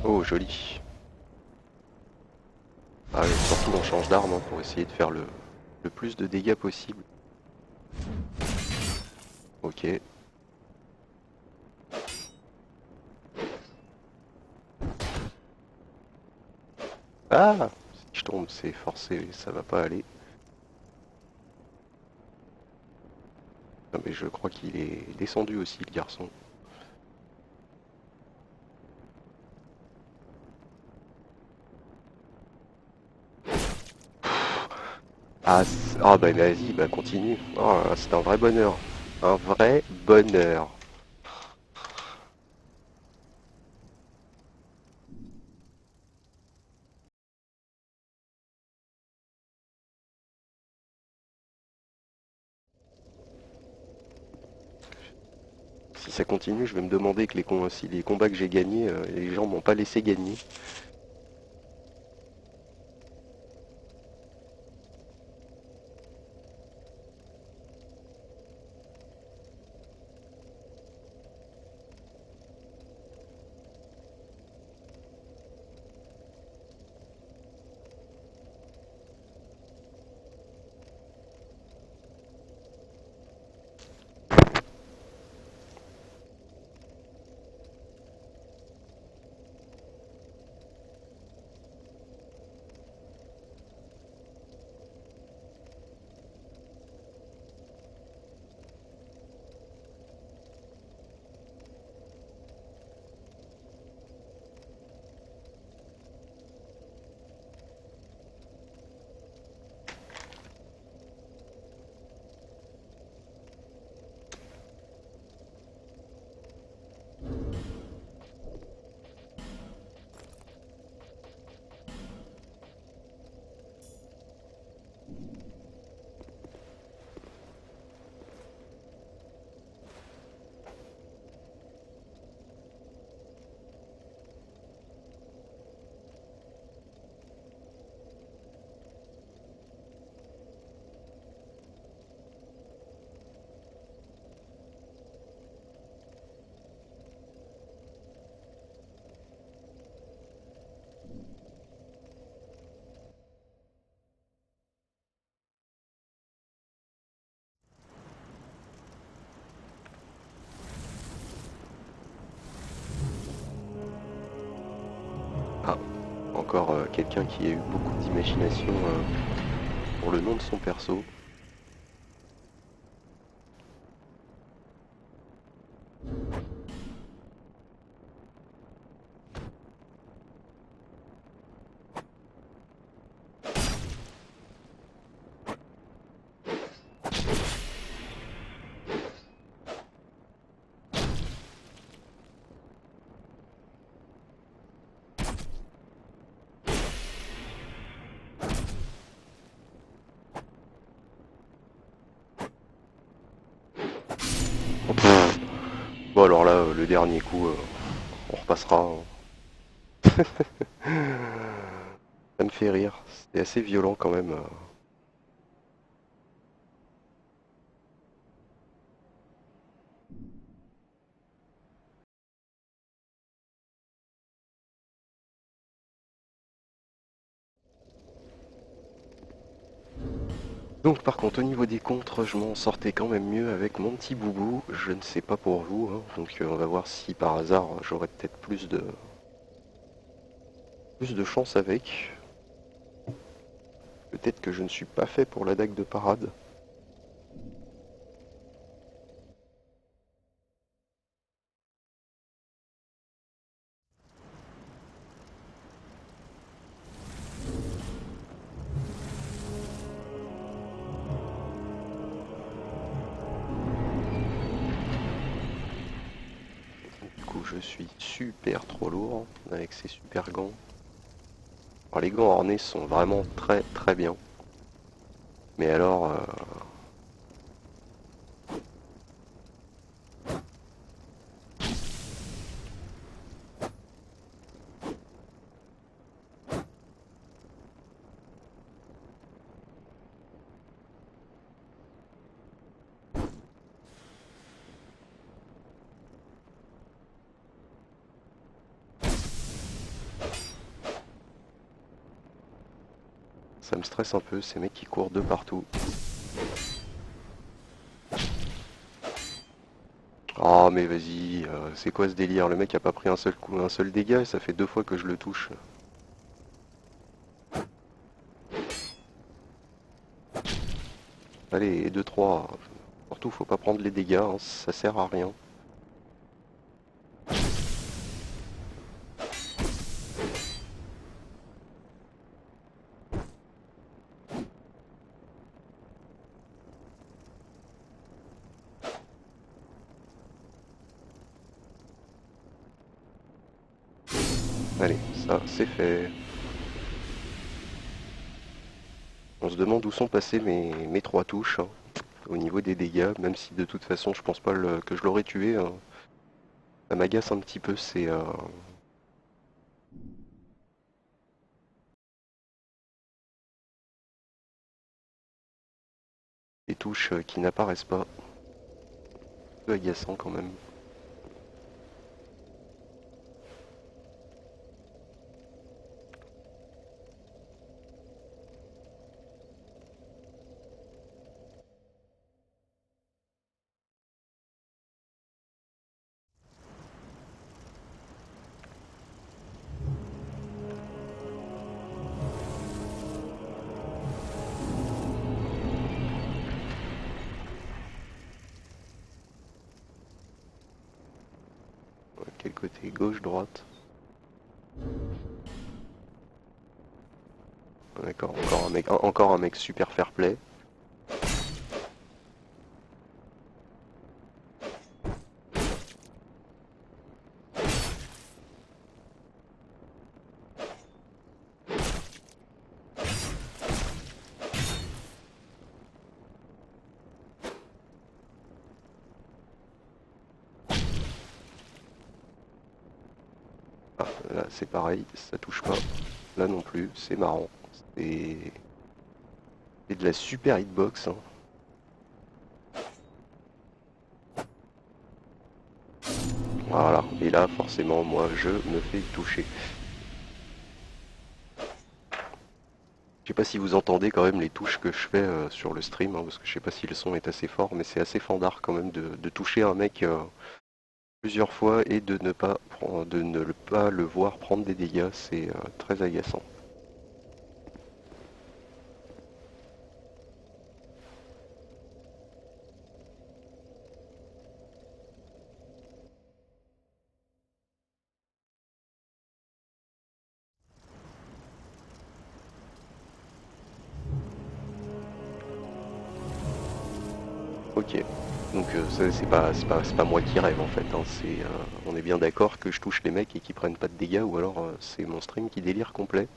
Speaker 1: Oh joli. Ah oui, surtout on change d'arme hein, pour essayer de faire le plus de dégâts possible. Ok. Ah, si je tombe c'est forcé, ça va pas aller. Non mais je crois qu'il est descendu aussi le garçon. Ah, ah bah vas-y, bah continue. Oh, c'est un vrai bonheur. Un vrai bonheur. Si ça continue, je vais me demander que si les combats que j'ai gagnés, les gens m'ont pas laissé gagner. encore quelqu'un qui a eu beaucoup d'imagination pour le nom de son perso. Oh, pff. Bon alors là, le dernier coup, on repassera, hein. Ça me fait rire, c'est assez violent quand même. Donc par contre au niveau des contres, je m'en sortais quand même mieux avec mon petit boubou. Je ne sais pas pour vous, hein. Donc on va voir si par hasard j'aurais peut-être plus de chance avec. Peut-être que je ne suis pas fait pour la dague de parade. Du coup je suis super trop lourd avec ces super gants. Alors, les gants ornés sont vraiment très très bien. Mais alors, ça me stresse un peu, ces mecs qui courent de partout. Oh mais vas-y, c'est quoi ce délire? Le mec a pas pris un seul coup, un seul dégât et ça fait 2 fois que je le touche. Allez, 2-3. Surtout faut pas prendre les dégâts, hein, ça sert à rien. Allez, ça c'est fait. On se demande où sont passées mes 3 touches, hein, au niveau des dégâts, même si de toute façon je pense pas que je l'aurais tué, hein. Ça m'agace un petit peu ces, les touches qui n'apparaissent pas. Un peu agaçant quand même. Quel côté? Gauche, droite? D'accord, encore un mec super fair play. Ah, là c'est pareil, ça touche pas. Là non plus, c'est marrant. C'est c'est de la super hitbox, hein. Voilà, et là forcément moi je me fais toucher. Je sais pas si vous entendez quand même les touches que je fais sur le stream, hein, parce que je sais pas si le son est assez fort, mais c'est assez fandard quand même de toucher un mec plusieurs fois et de ne pas le voir prendre des dégâts, c'est très agaçant. Ok, donc ça, c'est pas moi qui rêve en fait, hein. On est bien d'accord que je touche les mecs et qu'ils prennent pas de dégâts, ou alors c'est mon stream qui délire complet.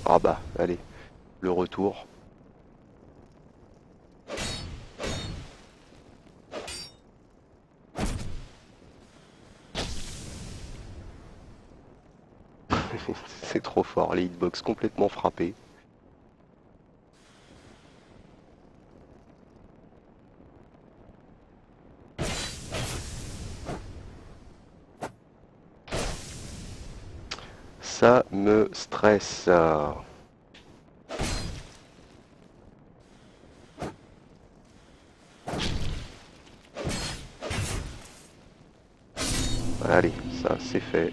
Speaker 1: Ah bah, allez, le retour. C'est trop fort, les hitbox complètement frappés. Ça me stresse. Allez, ça c'est fait.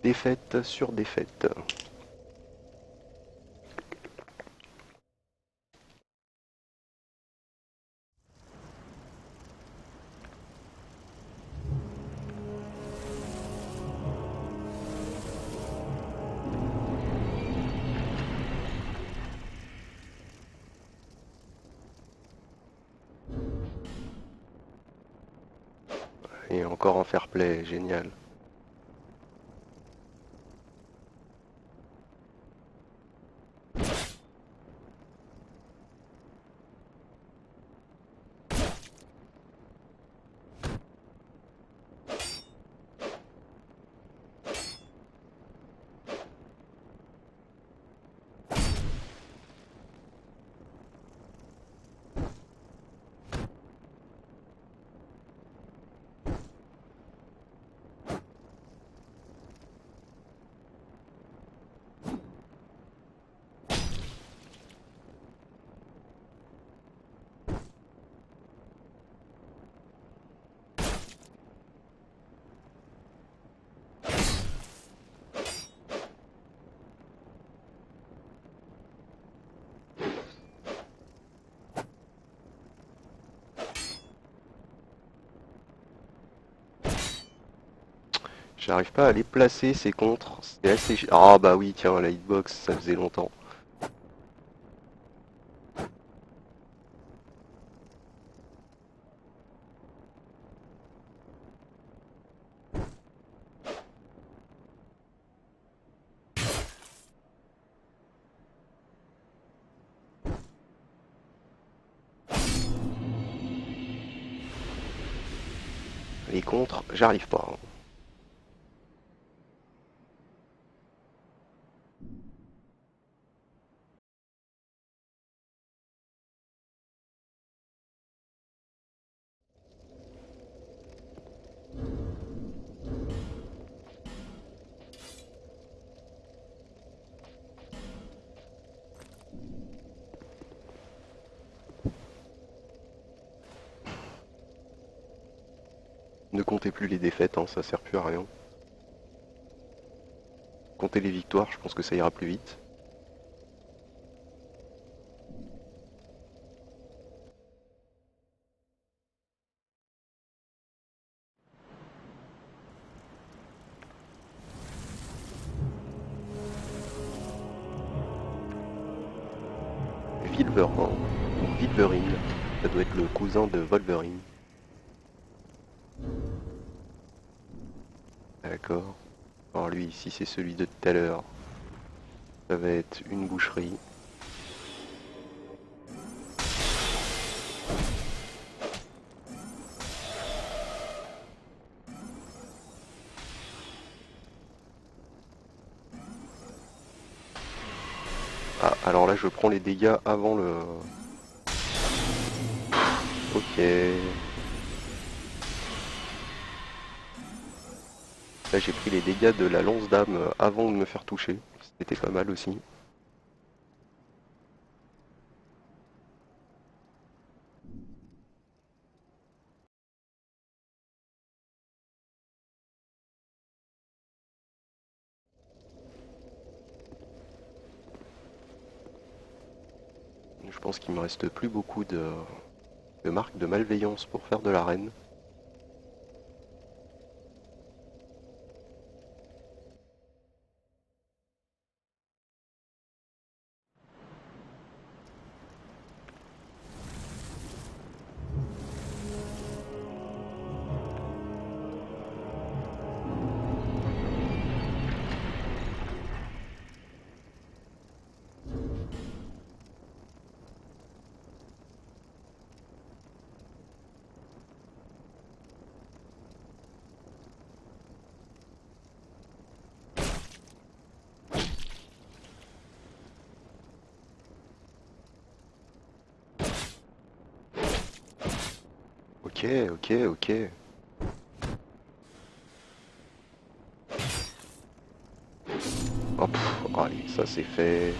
Speaker 1: Défaite sur défaite. Et encore un fair play, génial. J'arrive pas à les placer ces contres. C'est assez. Ah bah oui, tiens, la hitbox, ça faisait longtemps. Les contres, j'arrive pas. Ne comptez plus les défaites, hein, ça sert plus à rien. Comptez les victoires, je pense que ça ira plus vite. Vilverin, ou Vilverine. Ça doit être le cousin de Wolverine. D'accord. Alors lui, si c'est celui de tout à l'heure, ça va être une boucherie. Ah, alors là, je prends les dégâts avant le... Ok. Là, j'ai pris les dégâts de la lance d'âme avant de me faire toucher. C'était pas mal aussi. Je pense qu'il me reste plus beaucoup de marques de malveillance pour faire de l'arène. Ok, ok, ok. Oh, allez, ça c'est fait.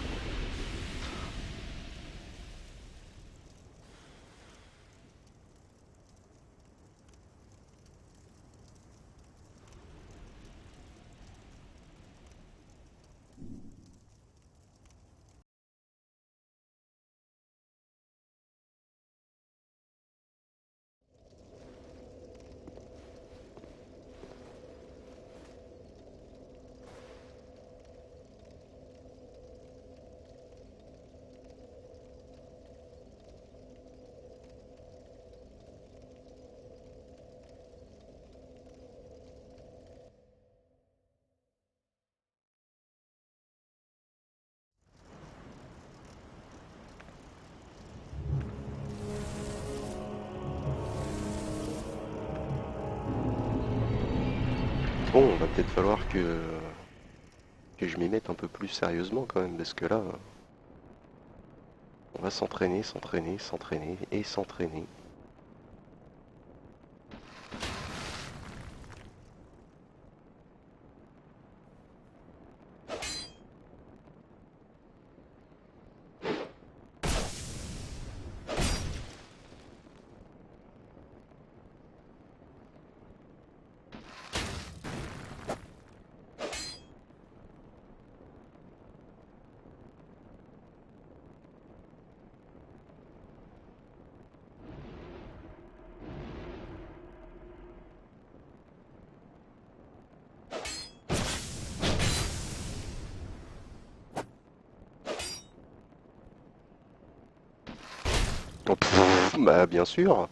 Speaker 1: Bon, va peut-être falloir que je m'y mette un peu plus sérieusement quand même, parce que là, on va s'entraîner, s'entraîner, s'entraîner et s'entraîner. Oh, bah bien sûr.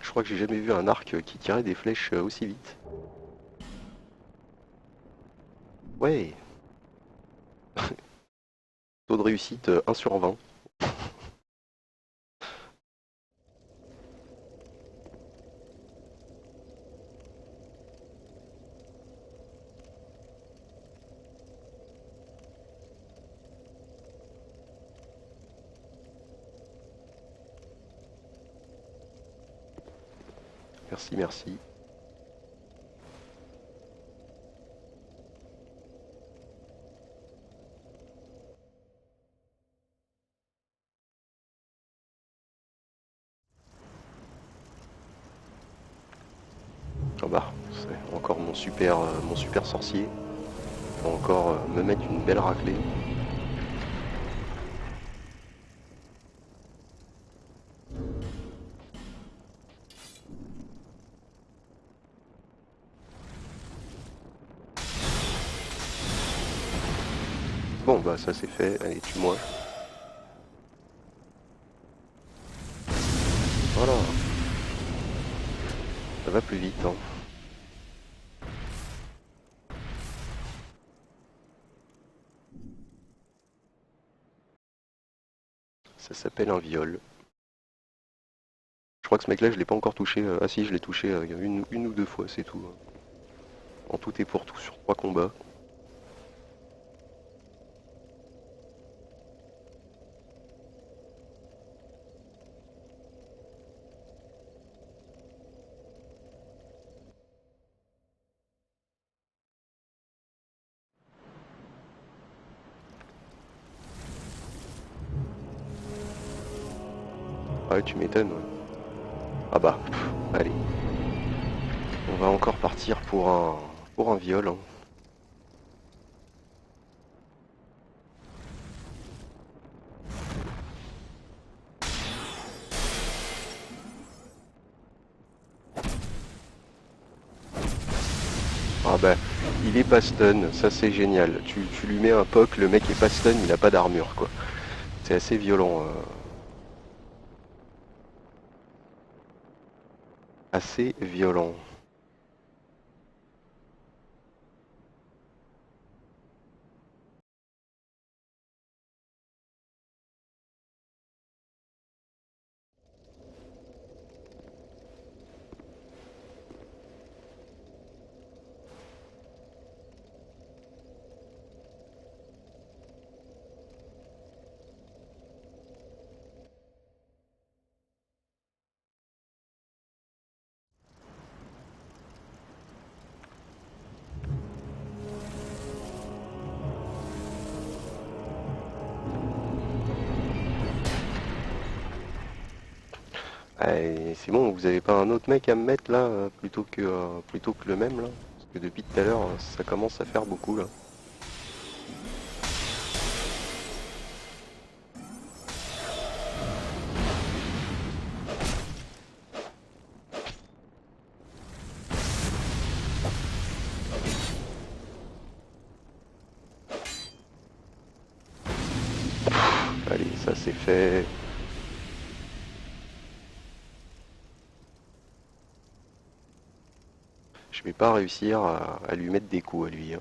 Speaker 1: Je crois que j'ai jamais vu un arc qui tirait des flèches aussi vite. Ouais, taux de réussite 1 sur 20. Merci, merci. Ah bah, c'est encore mon super sorcier. Il va encore me mettre une belle raclée. Bon bah ça c'est fait, allez tue-moi. Voilà, ça va plus vite, hein. Ça s'appelle un viol. Je crois que ce mec-là, je l'ai pas encore touché. Ah si, je l'ai touché une ou deux fois, c'est tout, hein. En tout et pour tout, sur 3 combats. Ah ouais, tu m'étonnes, ouais. Ah bah, allez. On va encore partir pour un viol, hein. Ah bah, il est pas stun, ça c'est génial. Tu lui mets un poke, le mec est pas stun, il a pas d'armure, quoi. C'est assez violent. Assez violent. Allez, c'est bon, vous avez pas un autre mec à me mettre là, plutôt que le même là? Parce que depuis tout à l'heure, ça commence à faire beaucoup là. Allez, ça c'est fait. Je vais pas réussir à lui mettre des coups à lui, hein.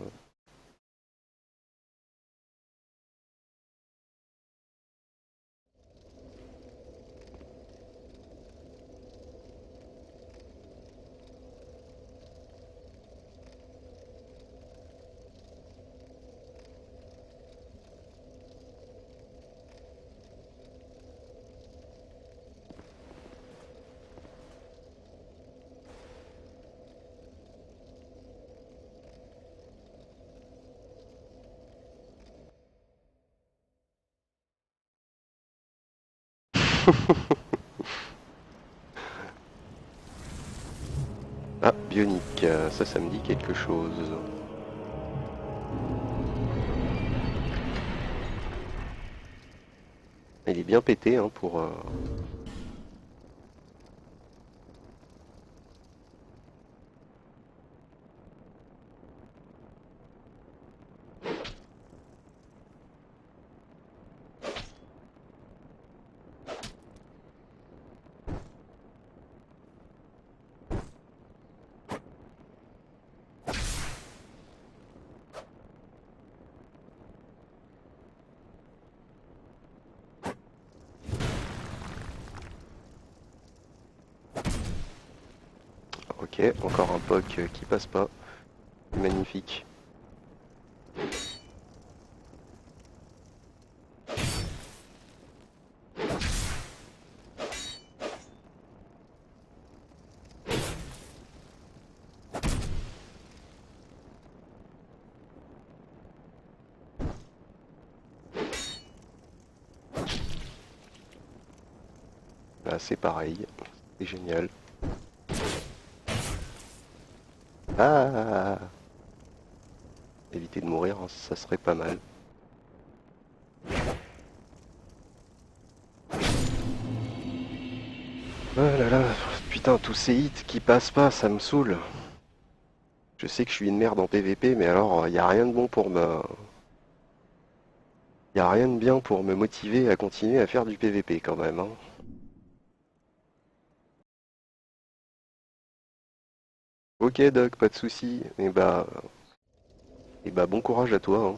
Speaker 1: Ah, bionique, ça me dit quelque chose. Il est bien pété hein, pour... Ok, encore un poke qui passe pas. Magnifique. Là, c'est pareil. C'est génial. Ah! Éviter de mourir, hein, ça serait pas mal. Oh là là, putain, tous ces hits qui passent pas, ça me saoule. Je sais que je suis une merde en PVP, mais alors, y a rien de bon pour me... Y a rien de bien pour me motiver à continuer à faire du PVP quand même, hein. Ok Doc, pas de souci. Et bah bon courage à toi, hein.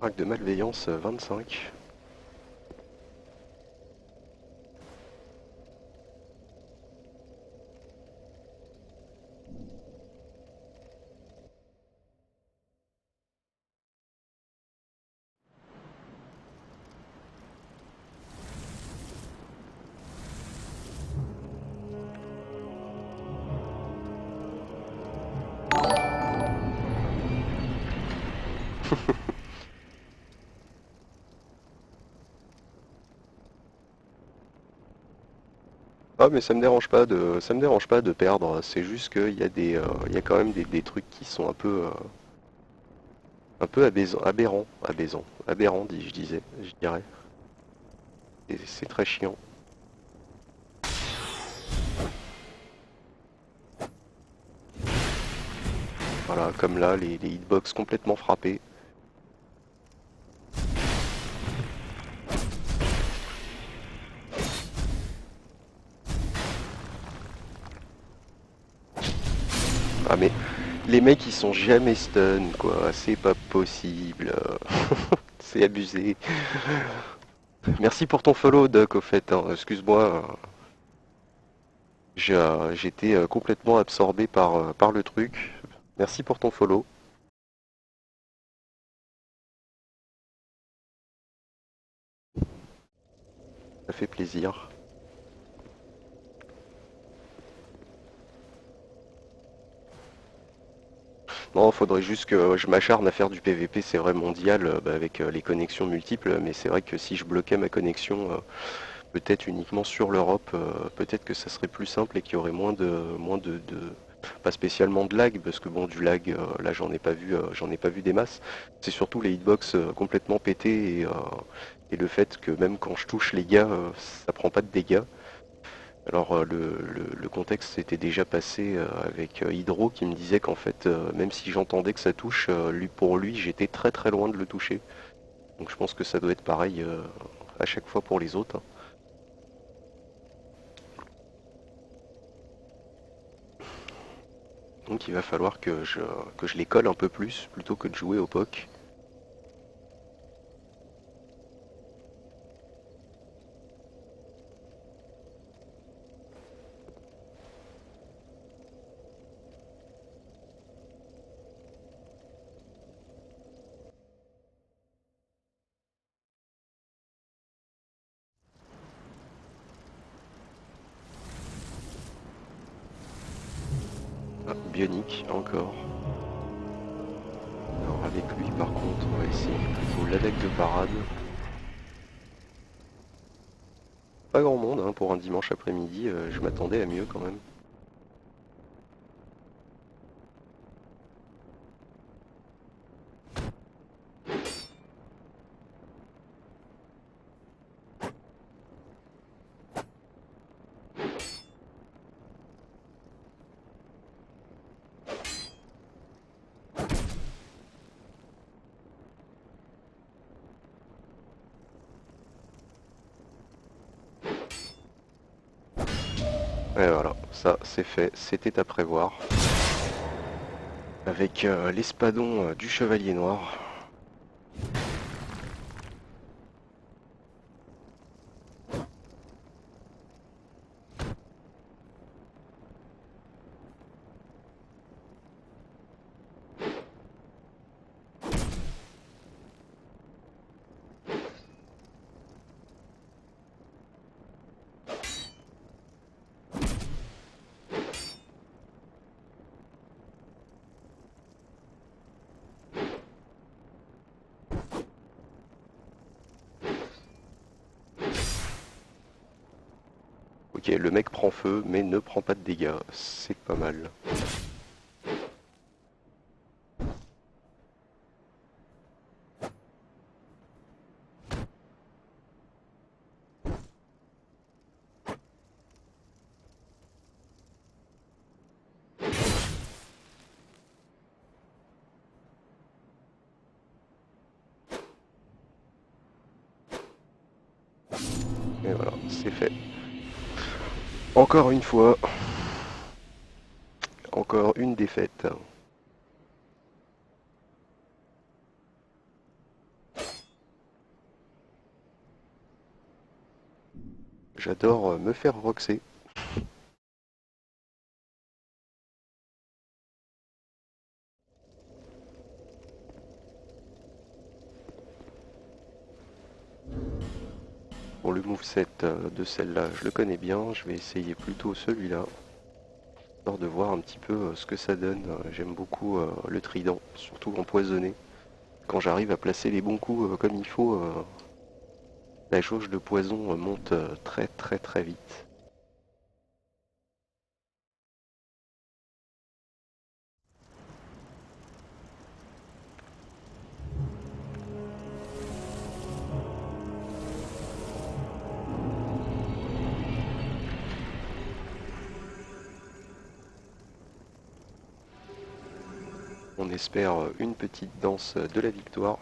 Speaker 1: Acte de malveillance 25. Ah mais ça me dérange pas de perdre. C'est juste qu'il y a il y a quand même des trucs qui sont un peu aberrants, je disais, je dirais. Et c'est très chiant. Voilà, comme là, les hitbox complètement frappés. Ah mais les mecs ils sont jamais stun quoi, c'est pas possible. C'est abusé. Merci pour ton follow Doc au fait, hein. Excuse-moi, j'étais complètement absorbé par le truc. Merci pour ton follow, ça fait plaisir. Non, faudrait juste que je m'acharne à faire du PVP, c'est vrai mondial, avec les connexions multiples, mais c'est vrai que si je bloquais ma connexion peut-être uniquement sur l'Europe, peut-être que ça serait plus simple et qu'il y aurait pas spécialement de lag, parce que bon, du lag, là j'en ai pas vu des masses. C'est surtout les hitbox complètement pétés et le fait que même quand je touche les gars, ça prend pas de dégâts. Alors le contexte s'était déjà passé avec Hydro qui me disait qu'en fait, même si j'entendais que ça touche, pour lui j'étais très très loin de le toucher. Donc je pense que ça doit être pareil à chaque fois pour les autres, hein. Donc il va falloir que je les colle un peu plus plutôt que de jouer au POC. Ah, Bionic encore. Alors avec lui par contre on va essayer plutôt l'attaque de parade. Pas grand monde hein, pour un dimanche après-midi, je m'attendais à mieux quand même. Et voilà, ça c'est fait, c'était à prévoir. Avec l'espadon du Chevalier Noir. Ok, le mec prend feu mais ne prend pas de dégâts, c'est pas mal. Et voilà, c'est fait. Encore une fois, encore une défaite. J'adore me faire roxer. Bon, le moveset de celle-là, je le connais bien. Je vais essayer plutôt celui-là, histoire de voir un petit peu ce que ça donne. J'aime beaucoup le trident, surtout empoisonné. Quand j'arrive à placer les bons coups comme il faut, la jauge de poison monte très très très vite. On espère une petite danse de la victoire.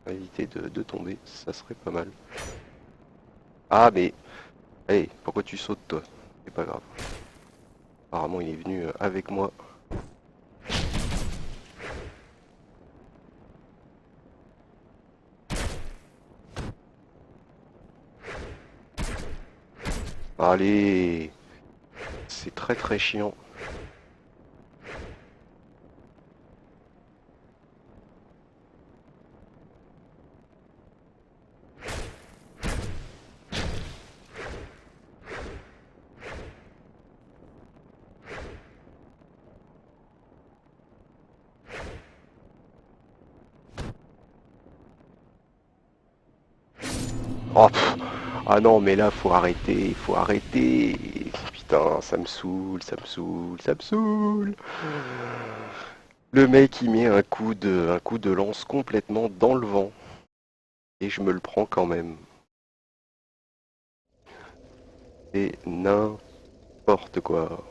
Speaker 1: On va éviter de tomber, ça serait pas mal. Ah mais, hey, pourquoi tu sautes toi? C'est pas grave. Apparemment il est venu avec moi. Allez, c'est très très chiant. Oh, ah non, mais là, faut arrêter, faut arrêter. Putain, ça me saoule, ça me saoule, ça me saoule. Le mec, il met un coup de lance complètement dans le vent. Et je me le prends quand même. C'est n'importe quoi.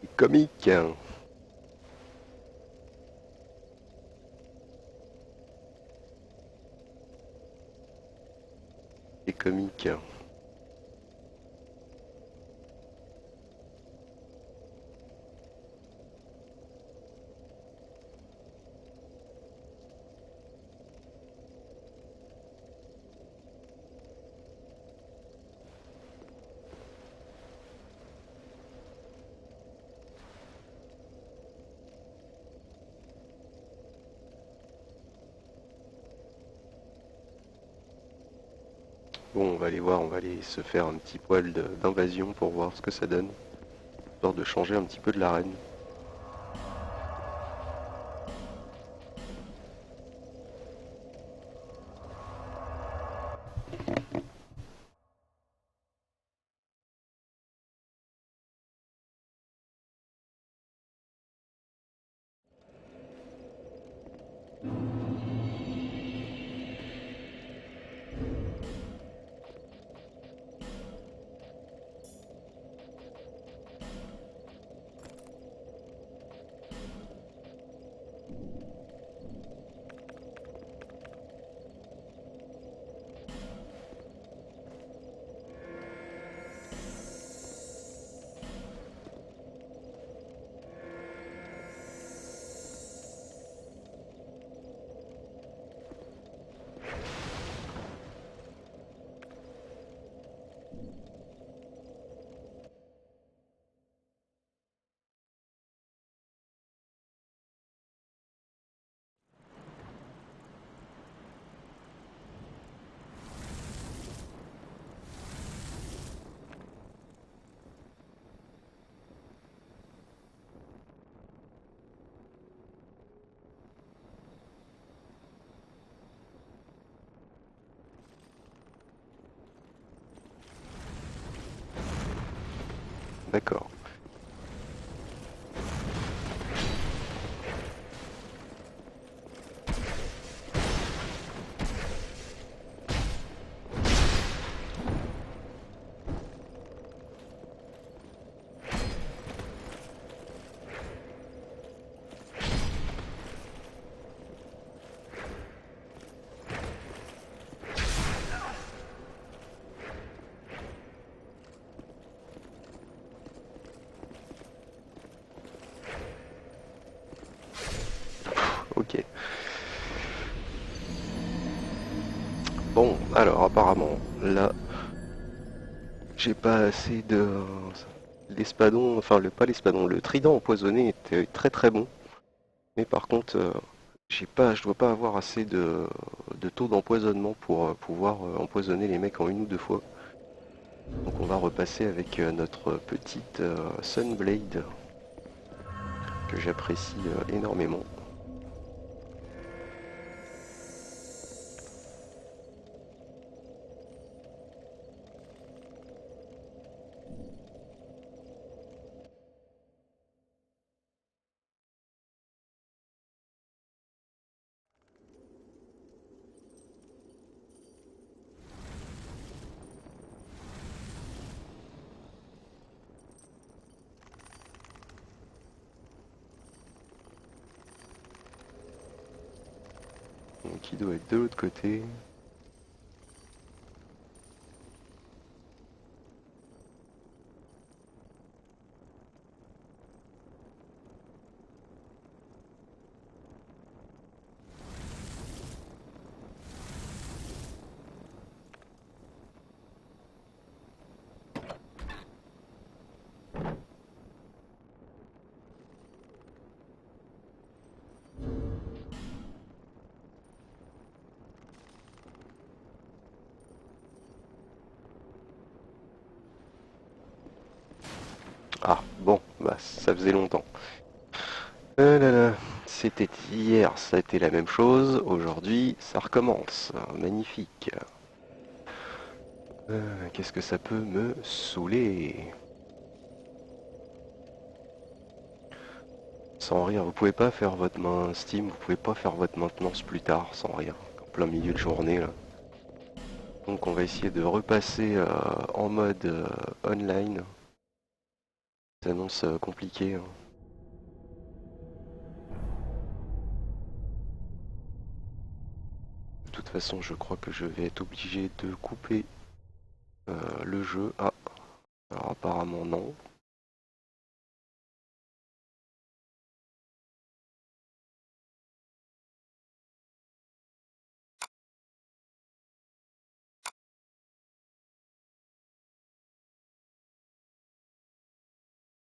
Speaker 1: C'est comique, hein. C'est comique. Bon, on va aller voir, on va aller se faire un petit poil d'invasion pour voir ce que ça donne. Histoire de changer un petit peu de l'arène. D'accord. Ok. Bon, alors apparemment, là, j'ai pas assez de... L'espadon, enfin pas l'espadon, le trident empoisonné était très très bon. Mais par contre, je dois pas avoir assez de taux d'empoisonnement pour pouvoir empoisonner les mecs en une ou deux fois. Donc on va repasser avec notre petite Sunblade que j'apprécie énormément. Donc il doit être de l'autre côté. Ah bon, bah ça faisait longtemps. Là là. C'était hier, ça a été la même chose. Aujourd'hui, ça recommence. Magnifique. Qu'est-ce que ça peut me saouler? Sans rire, vous pouvez pas faire votre main Steam, vous pouvez pas faire votre maintenance plus tard sans rire, en plein milieu de journée là. Donc on va essayer de repasser en mode online. Ça s'annonce compliqué, hein. De toute façon, je crois que je vais être obligé de couper le jeu. Ah, alors apparemment non.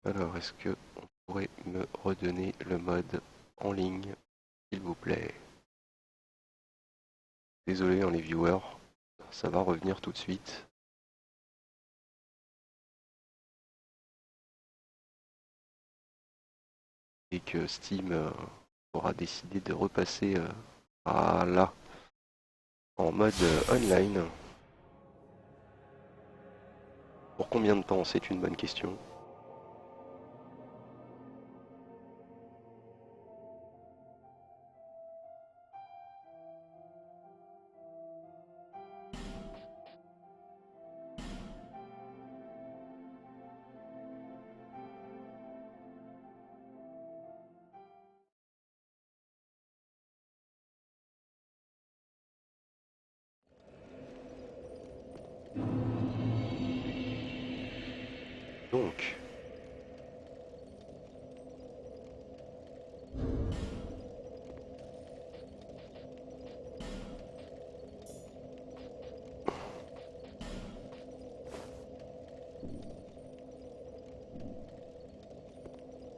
Speaker 1: Alors est-ce que on pourrait me redonner le mode en ligne, s'il vous plaît? Désolé les viewers, ça va revenir tout de suite. Et que Steam aura décidé de repasser là en mode online. Pour combien de temps? C'est une bonne question. Donc,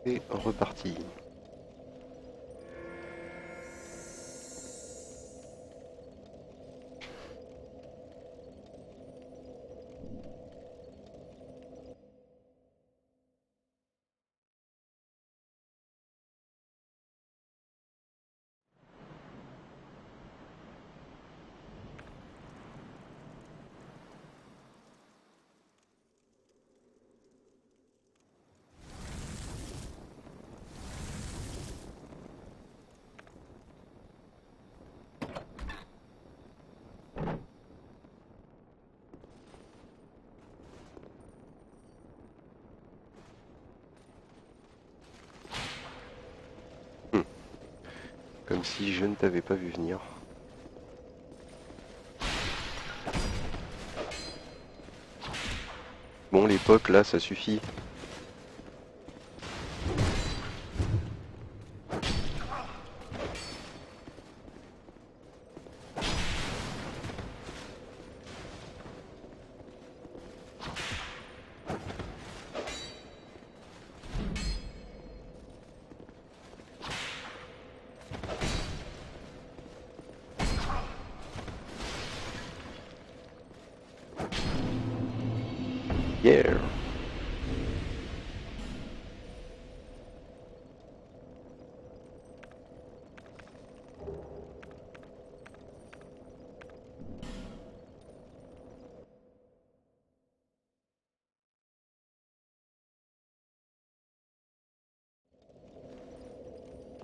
Speaker 1: c'est reparti. même si je ne t'avais pas vu venir. Bon, l'époque, là, ça suffit. Yeah.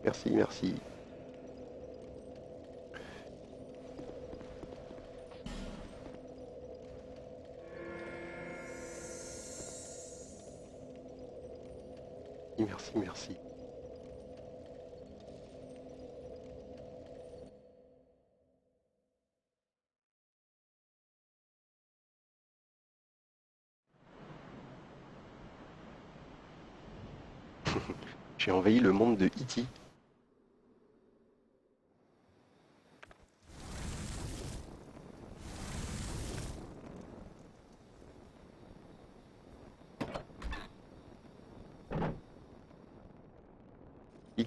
Speaker 1: Merci, merci. Merci, merci. J'ai envahi le monde de E.T. E.T.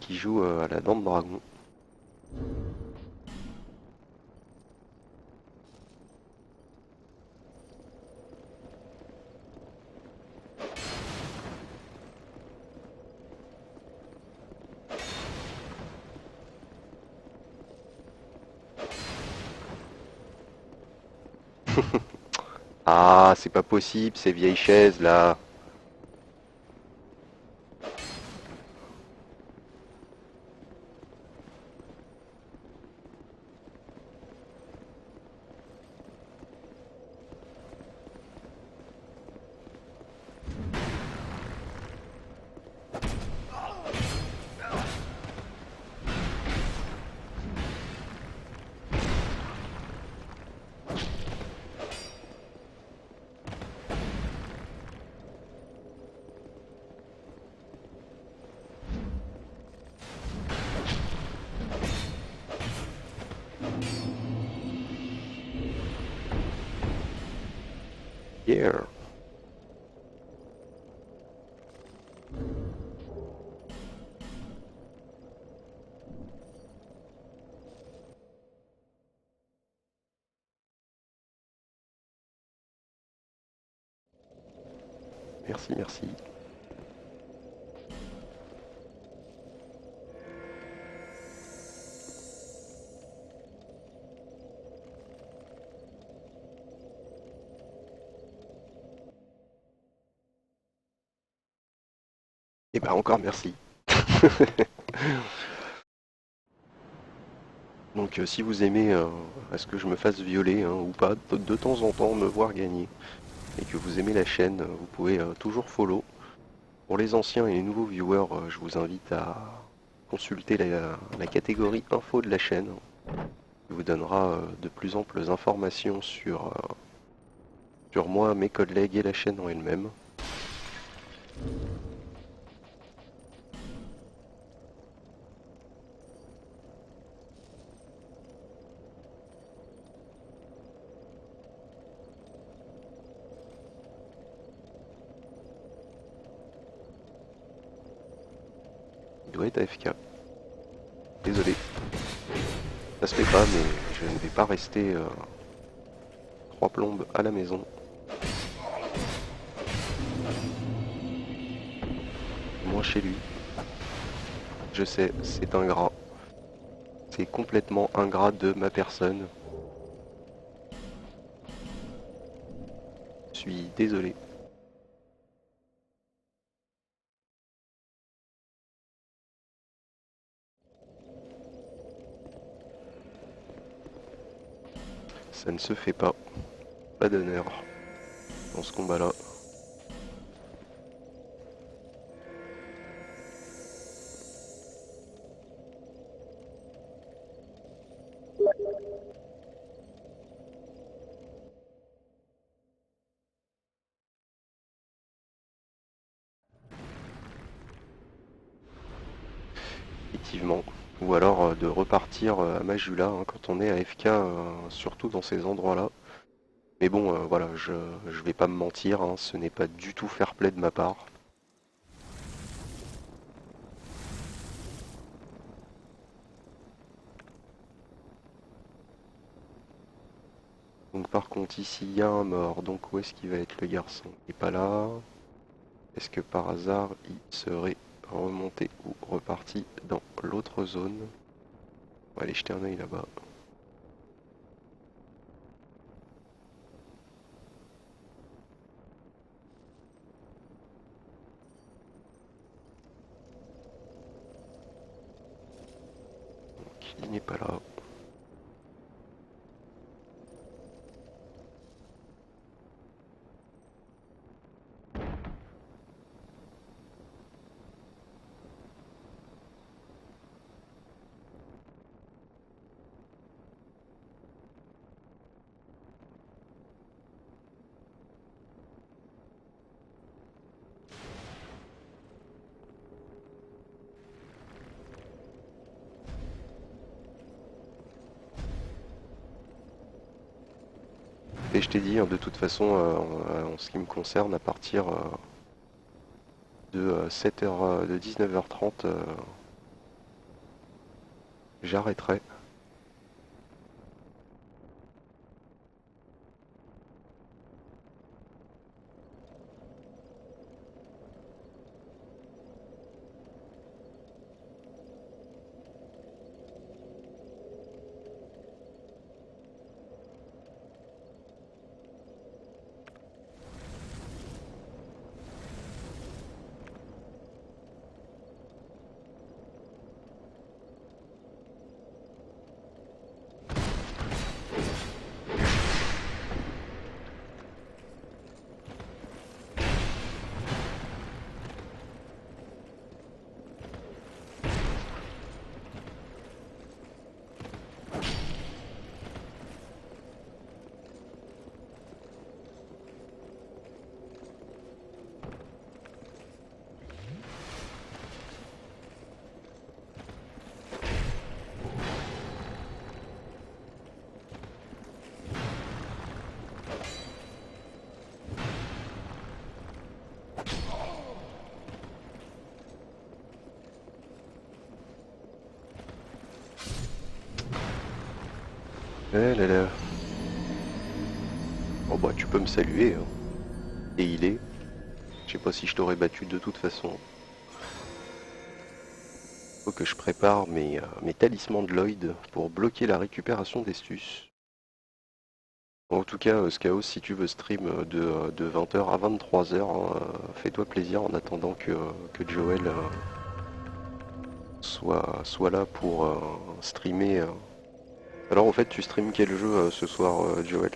Speaker 1: qui joue à la dent de dragon. Ah, c'est pas possible, ces vieilles chaises là. Yeah. Merci, merci. Et bah encore merci. Donc si vous aimez à ce que je me fasse violer hein, ou pas, de temps en temps me voir gagner, et que vous aimez la chaîne, vous pouvez toujours follow. Pour les anciens et les nouveaux viewers, je vous invite à consulter la catégorie info de la chaîne, qui vous donnera de plus amples informations sur moi, mes collègues et la chaîne en elle-même. Il doit être AFK. Désolé. Ça se fait pas, mais je ne vais pas rester trois plombes à la maison. Moi chez lui. Je sais, c'est ingrat. C'est complètement ingrat de ma personne. Je suis désolé. Ça ne se fait pas. Pas d'honneur dans ce combat-là. effectivement. Ou alors de repartir à Majula hein, quand on est à FK, surtout dans ces endroits-là. Mais bon, voilà, je vais pas me mentir, hein, ce n'est pas du tout fair play de ma part. Donc par contre ici il y a un mort, donc où est-ce qu'il va être le garçon? Il n'est pas là. Est-ce que par hasard il serait remonté ou reparti dans l'autre zone? On va aller jeter un œil là-bas. Donc il n'est pas là. Et je t'ai dit, hein, de toute façon, en ce qui me concerne, à partir de 7h, de 19h30, j'arrêterai. Eh là là. Oh bah tu peux me saluer, hein. Et il est. Je sais pas si je t'aurais battu de toute façon. Faut que je prépare mes talismans de Lloyd pour bloquer la récupération d'Estus. En tout cas, Skaos, si tu veux stream de 20h à 23h, hein, fais-toi plaisir en attendant que Joel soit là pour streamer. Alors en fait, tu streams quel jeu ce soir, Joel?